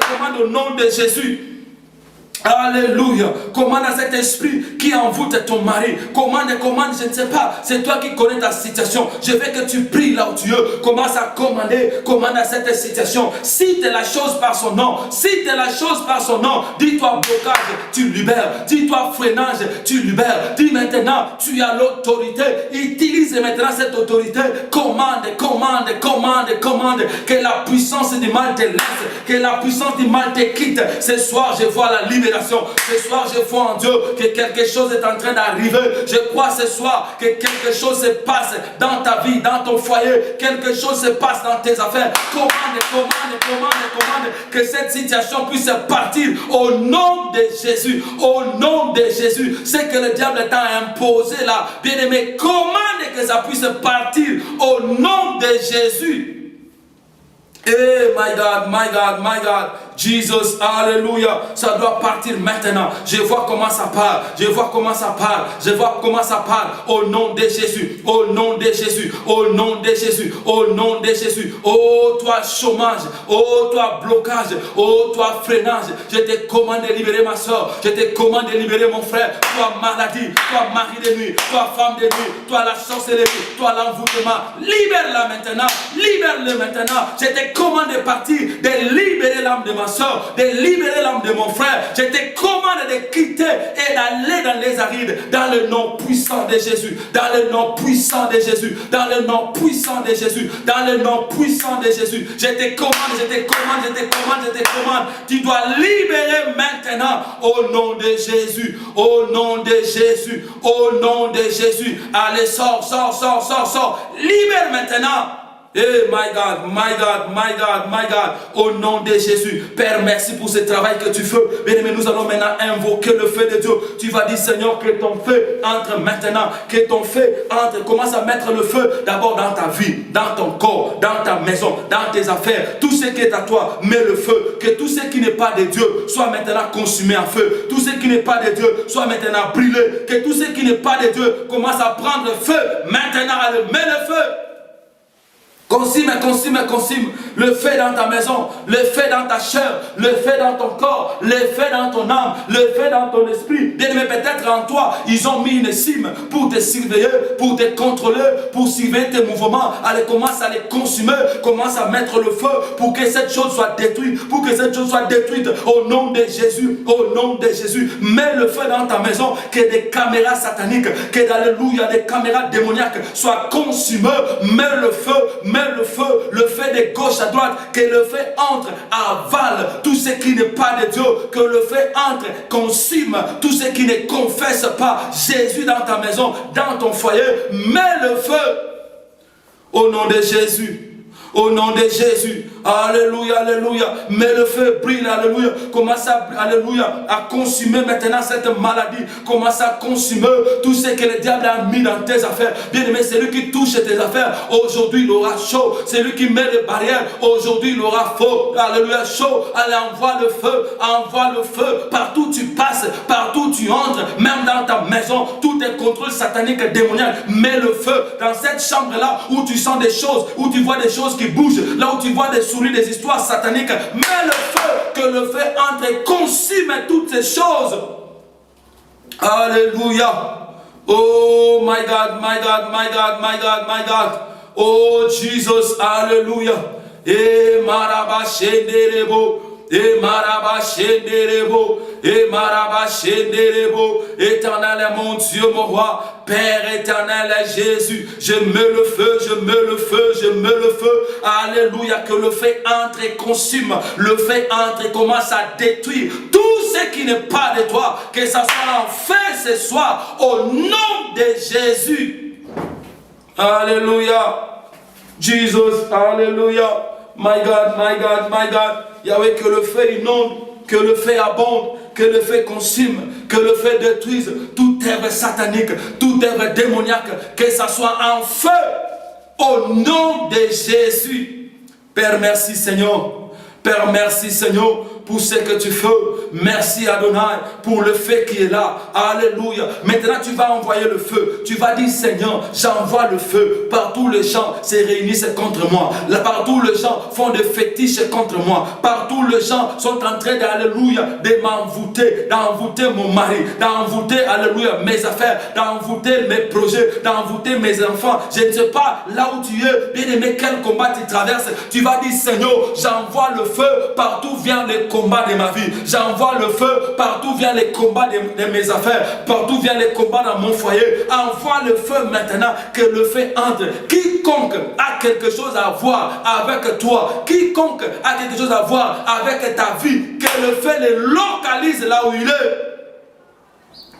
Commande au nom de Jésus. Alléluia. Commande à cet esprit qui envoûte ton mari. Commande, je ne sais pas. C'est toi qui connais ta situation. Je veux que tu pries là où tu es. Commence à commander. Commande à cette situation. Cite la chose par son nom. Cite la chose par son nom. Dis-toi blocage, tu libères. Dis-toi freinage, tu libères. Dis maintenant, tu as l'autorité. Utilise maintenant cette autorité. Commande. Que la puissance du mal te laisse. Que la puissance du mal te quitte. Ce soir, je vois la libération. Ce soir, je vois en Dieu que quelque chose est en train d'arriver. Je crois ce soir que quelque chose se passe dans ta vie, dans ton foyer. Quelque chose se passe dans tes affaires. Commande. Que cette situation puisse partir au nom de Jésus. Au nom de Jésus. Ce que le diable t'a imposé là, bien-aimé, commande que ça puisse partir au nom de Jésus. Hey, my God, Jesus, alléluia, ça doit partir maintenant. Je vois comment ça part, au nom de Jésus, au nom de Jésus, au nom de Jésus, au nom de Jésus. Oh, toi chômage, oh, toi blocage, oh, toi freinage, je te commande de libérer ma soeur, je te commande de libérer mon frère. Toi maladie, toi mari de nuit, toi femme de nuit, toi la sorcellerie, toi l'envoûtement, libère-la maintenant, libère-le maintenant. Je te commande de partir, de libérer la l'âme de ma soeur, de libérer l'âme de mon frère. Je te commande de quitter et d'aller dans les arides, dans le nom puissant de Jésus, dans le nom puissant de Jésus, dans le nom puissant de Jésus, dans le nom puissant de Jésus. Je te commande, je te commande, je te commande, je te commande. Tu dois libérer maintenant au nom de Jésus, au nom de Jésus, au nom de Jésus. Allez, sors, sors, sors, sors, sors. Libère maintenant. Eh, my God, my God, my God, my God, au nom de Jésus. Père, merci pour ce travail que tu fais. Bien-aimé, nous allons maintenant invoquer le feu de Dieu. Tu vas dire, Seigneur, que ton feu entre maintenant, que ton feu entre. Commence à mettre le feu d'abord dans ta vie, dans ton corps, dans ta maison, dans tes affaires. Tout ce qui est à toi, mets le feu. Que tout ce qui n'est pas de Dieu soit maintenant consumé en feu. Tout ce qui n'est pas de Dieu soit maintenant brûlé. Que tout ce qui n'est pas de Dieu commence à prendre feu. Maintenant, mets le feu. Consume, consume, consume le feu dans ta maison, le feu dans ta chair, le feu dans ton corps, le feu dans ton âme, le feu dans ton esprit. Bien-aimé, peut-être en toi, ils ont mis une cime pour te surveiller, pour te contrôler, pour surveiller tes mouvements. Allez, commence à les consumer, commence à mettre le feu pour que cette chose soit détruite, pour que cette chose soit détruite au nom de Jésus, au nom de Jésus. Mets le feu dans ta maison, que des caméras sataniques, que alléluia, des caméras démoniaques soient consumées. Mets le feu de gauche à droite, que le feu entre, avale tout ce qui n'est pas de Dieu, que le feu entre, consume tout ce qui ne confesse pas Jésus dans ta maison, dans ton foyer. Mets le feu au nom de Jésus. Au nom de Jésus, alléluia, alléluia, mais le feu brille, alléluia, commence à, alléluia, à consumer maintenant cette maladie, commence à consumer tout ce que le diable a mis dans tes affaires. Bien aimé, celui qui touche tes affaires, aujourd'hui il aura chaud, celui qui met les barrières, aujourd'hui il aura faux, alléluia, chaud. Allez, envoie le feu, partout tu passes, partout tu entres, même dans ta maison, tous tes contrôles sataniques démoniaques, mets le feu dans cette chambre-là où tu sens des choses, où tu vois des choses qui bouge, là où tu vois des souris, des histoires sataniques, mets le feu, que le feu entre et consume toutes ces choses. Alléluia. Oh my God, my God, my God, my God, my God. Oh Jesus, alléluia. Et marabashenderebo. Et marabashenderebo. Et marabashenderebo. Éternel est mon Dieu, mon roi. Père éternel est Jésus, je mets le feu, je mets le feu, je mets le feu. Alléluia, que le feu entre et consume. Le feu entre et commence à détruire tout ce qui n'est pas de toi. Que ça soit en feu ce soir, au nom de Jésus. Alléluia. Jesus, alléluia. My God, my God, my God. Yahweh, que le feu inonde, que le feu abonde, que le feu consume, que le feu détruise toute œuvre satanique, toute œuvre démoniaque, que ça soit en feu, au nom de Jésus. Père, merci Seigneur. Père, merci Seigneur pour ce que tu fais. Merci Adonai pour le feu qui est là. Alléluia. Maintenant tu vas envoyer le feu. Tu vas dire Seigneur, j'envoie le feu. Partout les gens se réunissent contre moi. Là, partout les gens font des fétiches contre moi. Partout les gens sont en train d'alléluia, de m'envoûter, d'envoûter mon mari, d'envoûter, alléluia, mes affaires, d'envoûter mes projets, d'envoûter mes enfants. Je ne sais pas là où tu es, bien aimé, quel combat tu traverses. Tu vas dire Seigneur, j'envoie le feu. Partout vient les combats de ma vie. J'envoie le feu. Partout vient les combats de mes affaires. Partout vient les combats dans mon foyer. Envoie le feu maintenant, que le feu entre. Quiconque a quelque chose à voir avec toi, quiconque a quelque chose à voir avec ta vie, que le feu le localise là où il est.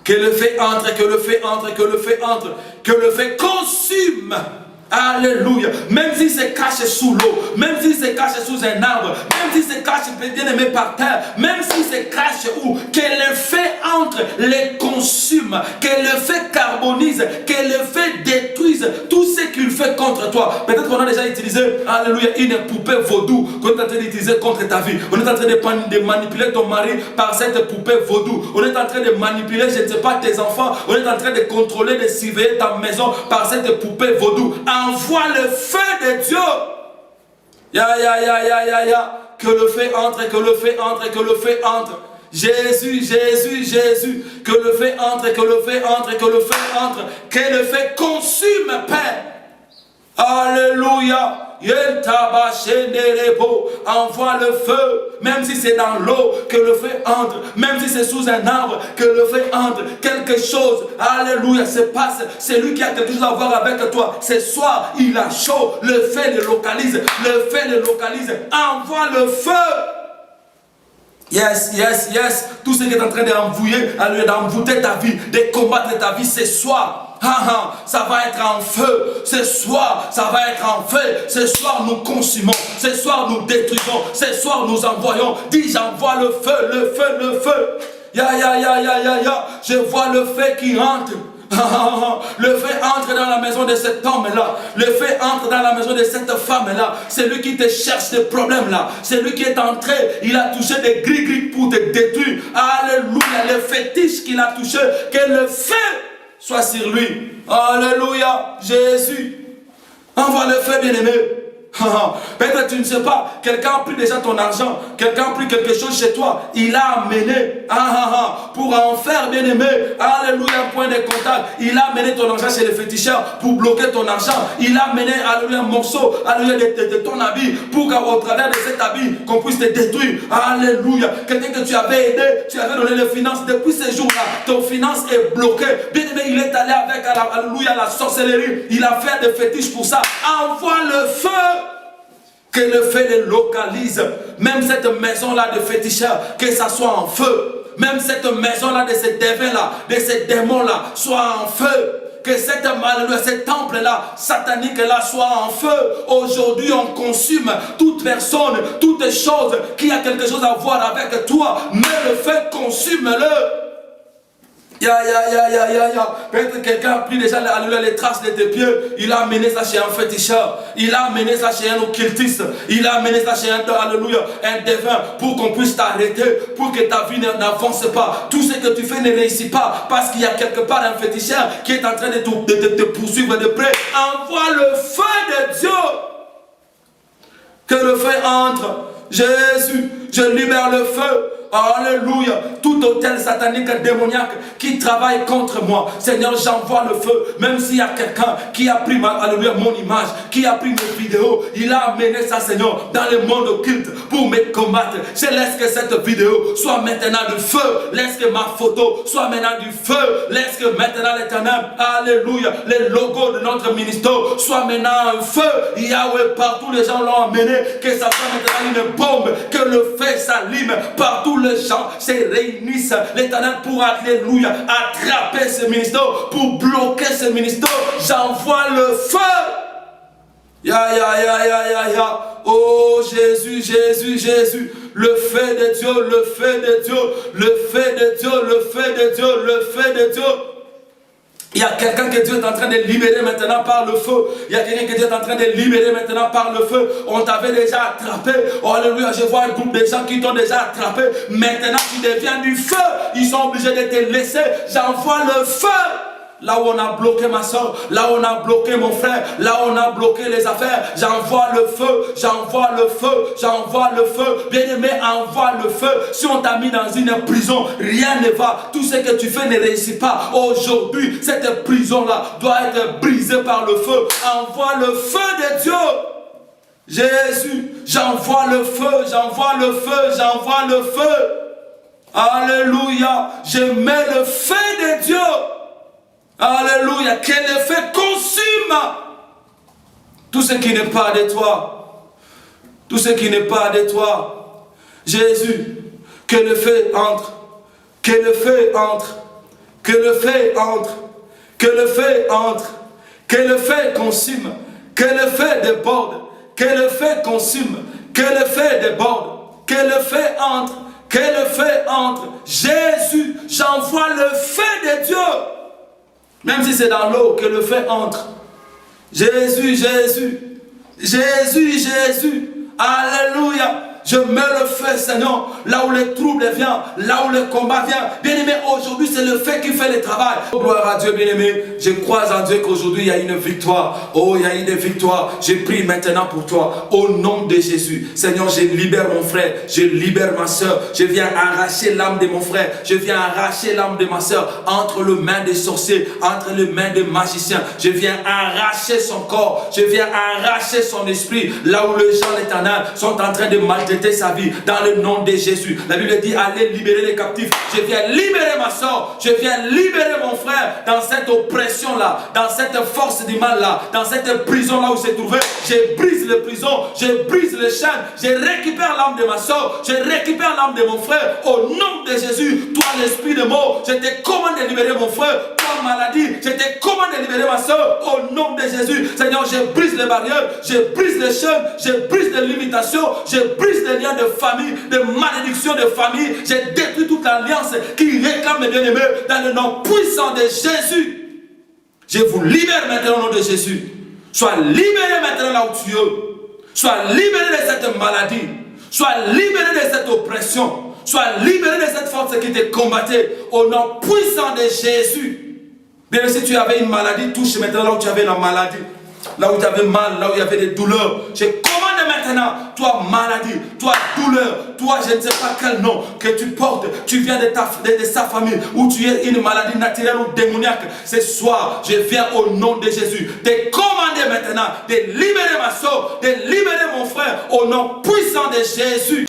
Que le feu entre, que le feu entre, que le feu entre, que le feu consume. Alléluia. Même s'il se cache sous l'eau, même s'il se cache sous un arbre, même s'il se cache bien aimé par terre, même s'il se cache où, que le feu entre, les consume, que le feu carbonise, que le feu détruise tout ce qu'il fait contre toi. Peut-être qu'on a déjà utilisé, alléluia, une poupée vaudou qu'on est en train d'utiliser contre ta vie. On est en train de manipuler ton mari par cette poupée vaudou. On est en train de manipuler, je ne sais pas, tes enfants. On est en train de contrôler, de surveiller ta maison par cette poupée vaudou. Envoie le feu de Dieu. Que le feu entre, que le feu entre, que le feu entre. Jésus, Jésus, Jésus. Que le feu entre, que le feu entre, que le feu entre. Que le feu consume, Père. Alléluia. Envoie le feu, même si c'est dans l'eau, que le feu entre, même si c'est sous un arbre, que le feu entre. Quelque chose, alléluia, se passe. C'est lui qui a quelque chose à voir avec toi. Ce soir, il a chaud, le feu le localise, le feu le localise. Envoie le feu. Yes, yes, yes. Tout ce qui est en train d'envoûter ta vie, de combattre ta vie ce soir. Ça va être en feu. Ce soir, ça va être en feu. Ce soir, nous consumons. Ce soir, nous détruisons. Ce soir, nous envoyons. Dis, j'envoie le feu, le feu, le feu. Je vois le feu qui entre. Le feu entre dans la maison de cet homme-là. Le feu entre dans la maison de cette femme-là. C'est lui qui te cherche des problèmes-là. C'est lui qui est entré. Il a touché des gris-gris pour te détruire. Alléluia. Le fétiche qu'il a touché. Que le feu soit sur lui. Alléluia. Jésus. Envoie le feu, bien-aimé. Peut-être tu ne sais pas, quelqu'un a pris déjà ton argent, quelqu'un a pris quelque chose chez toi, il a amené, pour en faire, bien aimé, alléluia, un point de contact, il a amené ton argent chez les féticheurs pour bloquer ton argent, il a amené, alléluia, un morceau, alléluia, de ton habit, pour qu'au travers de cet habit, qu'on puisse te détruire, alléluia, quelqu'un que tu avais aidé, tu avais donné les finances, depuis ces jours-là, ton finance est bloquée, bien aimé, il est allé avec, alléluia, la sorcellerie, il a fait des fétiches pour ça, envoie le feu. Que le feu les localise. Même cette maison-là de féticheurs, que ça soit en feu. Même cette maison-là de ces démons-là, de ces démons-là, soit en feu. Que ce temple-là, satanique-là, soit en feu. Aujourd'hui, on consume toute personne, toute chose qui a quelque chose à voir avec toi. Mais le feu, consume-le. Peut-être quelqu'un a pris déjà les traces de tes pieds. Il a amené ça chez un féticheur. Il a amené ça chez un occultiste. Il a amené ça chez un devin pour qu'on puisse t'arrêter, pour que ta vie n'avance pas. Tout ce que tu fais ne réussit pas parce qu'il y a quelque part un féticheur qui est en train de te poursuivre de près. Envoie le feu de Dieu. Que le feu entre. Jésus, je libère le feu. Alléluia. Tout hôtel satanique démoniaque qui travaille contre moi, Seigneur, j'envoie le feu. Même s'il y a quelqu'un qui a pris alléluia, mon image, qui a pris mes vidéos, il a amené ça, Seigneur, dans le monde occulte pour me combattre. Je laisse que cette vidéo soit maintenant du feu. Laisse que ma photo soit maintenant du feu. Laisse que maintenant l'éternel, alléluia, les logos de notre ministère soient maintenant un feu. Yahweh, partout les gens l'ont amené. Que ça soit maintenant une bombe. Que le feu s'allume partout. Les gens se réunissent, l'éternel pour, alléluia, attraper ce ministère, pour bloquer ce ministère. J'envoie le feu. Oh Jésus, Jésus, Jésus, le feu de Dieu, le feu de Dieu, le feu de Dieu, le feu de Dieu, le feu de Dieu. Il y a quelqu'un que Dieu est en train de libérer maintenant par le feu. Il y a quelqu'un que Dieu est en train de libérer maintenant par le feu. On t'avait déjà attrapé. Oh, alléluia, je vois un groupe de gens qui t'ont déjà attrapé. Maintenant, tu deviens du feu. Ils sont obligés de te laisser. J'envoie le feu. Là où on a bloqué ma soeur, là où on a bloqué mon frère, là où on a bloqué les affaires, j'envoie le feu, j'envoie le feu, j'envoie le feu. Bien-aimé, envoie le feu. Si on t'a mis dans une prison, rien ne va. Tout ce que tu fais ne réussit pas. Aujourd'hui, cette prison-là doit être brisée par le feu. Envoie le feu de Dieu. Jésus, j'envoie le feu, j'envoie le feu, j'envoie le feu. Alléluia, je mets le feu de Dieu. Alléluia, que le feu consume tout ce qui n'est pas de toi. Tout ce qui n'est pas de toi. Jésus, que le feu entre. Que le feu entre. Que le feu entre. Que le feu entre. Que le feu consume. Que le feu déborde. Que le feu consume. Que le feu déborde. Que le feu entre. Que le feu entre. Jésus, j'envoie le feu de Dieu. Même si c'est dans l'eau, que le feu entre. Jésus, Jésus, Jésus, Jésus, alléluia. Je mets le feu, Seigneur, là où les troubles viennent, là où le combat vient. Bien-aimé, aujourd'hui, c'est le feu qui fait le travail. Oh, gloire à Dieu, bien-aimé. Je crois en Dieu qu'aujourd'hui, il y a une victoire. Oh, il y a une victoire. Je prie maintenant pour toi. Au nom de Jésus. Seigneur, je libère mon frère. Je libère ma soeur. Je viens arracher l'âme de mon frère. Je viens arracher l'âme de ma soeur entre les mains des sorciers, entre les mains des magiciens. Je viens arracher son corps. Je viens arracher son esprit. Là où les gens l'éternel sont en train de maltraiter sa vie, dans le nom de Jésus. La Bible dit, allez libérer les captifs. Je viens libérer ma soeur, je viens libérer mon frère dans cette oppression là, dans cette force du mal là, dans cette prison là où il s'est trouvé. Je brise les prisons, je brise les chaînes, je récupère l'âme de ma soeur, je récupère l'âme de mon frère au nom de Jésus. Toi l'esprit de mort, je te commande de libérer mon frère. Toi maladie, je te commande de libérer ma soeur au nom de Jésus. Seigneur, je brise les barrières, je brise les chaînes, je brise les limitations, je brise les liens de famille, de malédiction de famille. J'ai détruit toute alliance qui réclame mes bien-aimés dans le nom puissant de Jésus. Je vous libère maintenant au nom de Jésus. Sois libéré maintenant là où tu es. Sois libéré de cette maladie. Sois libéré de cette oppression. Sois libéré de cette force qui te combattait au nom puissant de Jésus. Bien, si tu avais une maladie, touche maintenant là où tu avais la maladie. Là où tu avais mal, là où il y avait des douleurs. Je commande maintenant, toi maladie, toi douleur, toi je ne sais pas quel nom que tu portes, tu viens de sa famille, ou tu es une maladie naturelle ou démoniaque. Ce soir, je viens au nom de Jésus te commander maintenant de libérer ma soeur, de libérer mon frère au nom puissant de Jésus.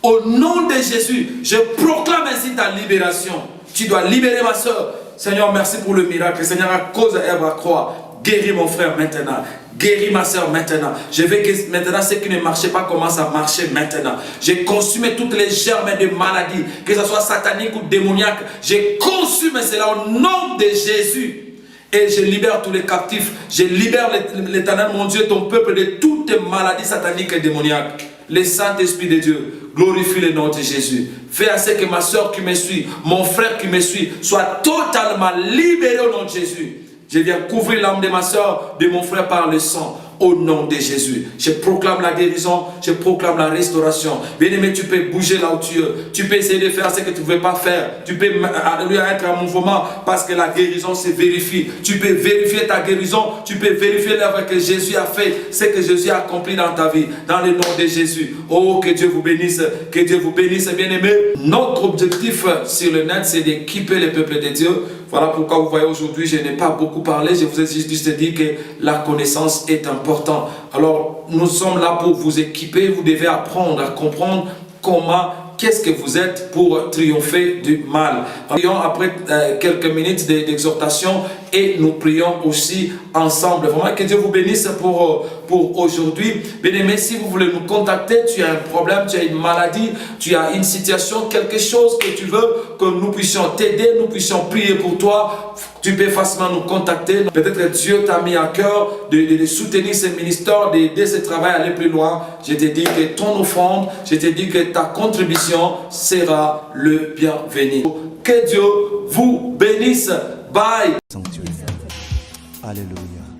Au nom de Jésus, je proclame ainsi ta libération. Tu dois libérer ma soeur. Seigneur, merci pour le miracle. Seigneur, à cause d'elle va croire. Guéris mon frère maintenant. Guéris ma soeur maintenant. Je veux que maintenant ce qui ne marchait pas commence à marcher maintenant. J'ai consumé toutes les germes de maladies, que ce soit satanique ou démoniaque. J'ai consumé cela au nom de Jésus. Et je libère tous les captifs. Je libère l'Éternel, mon Dieu, ton peuple de toutes les maladies sataniques et démoniaques. Le Saint-Esprit de Dieu, glorifie le nom de Jésus. Fais à ce que ma soeur qui me suit, mon frère qui me suit, soit totalement libéré au nom de Jésus. Je viens couvrir l'âme de ma soeur, de mon frère par le sang. Au nom de Jésus, je proclame la guérison, je proclame la restauration. Bien-aimé, tu peux bouger là où tu es. Tu peux essayer de faire ce que tu ne veux pas faire. Tu peux être en mouvement parce que la guérison se vérifie. Tu peux vérifier ta guérison. Tu peux vérifier l'œuvre que Jésus a fait, ce que Jésus a accompli dans ta vie. Dans le nom de Jésus. Oh, que Dieu vous bénisse. Que Dieu vous bénisse, bien-aimé. Notre objectif sur le net, c'est d'équiper le peuple de Dieu. Voilà pourquoi vous voyez aujourd'hui, je n'ai pas beaucoup parlé. Je vous ai juste dit que la connaissance est importante. Alors, nous sommes là pour vous équiper. Vous devez apprendre à comprendre comment, qu'est-ce que vous êtes pour triompher du mal. Prions après quelques minutes d'exhortation et nous prions aussi ensemble. Vraiment que Dieu vous bénisse pour aujourd'hui. Bien-aimé, si vous voulez nous contacter, tu as un problème, tu as une maladie, tu as une situation, quelque chose que tu veux que nous puissions t'aider, nous puissions prier pour toi, tu peux facilement nous contacter. Peut-être Dieu t'a mis à cœur de soutenir ce ministère, d'aider ce travail à aller plus loin. Je te dis que ton offrande, je te dis que ta contribution sera le bienvenu. Que Dieu vous bénisse. Bye.
Alléluia.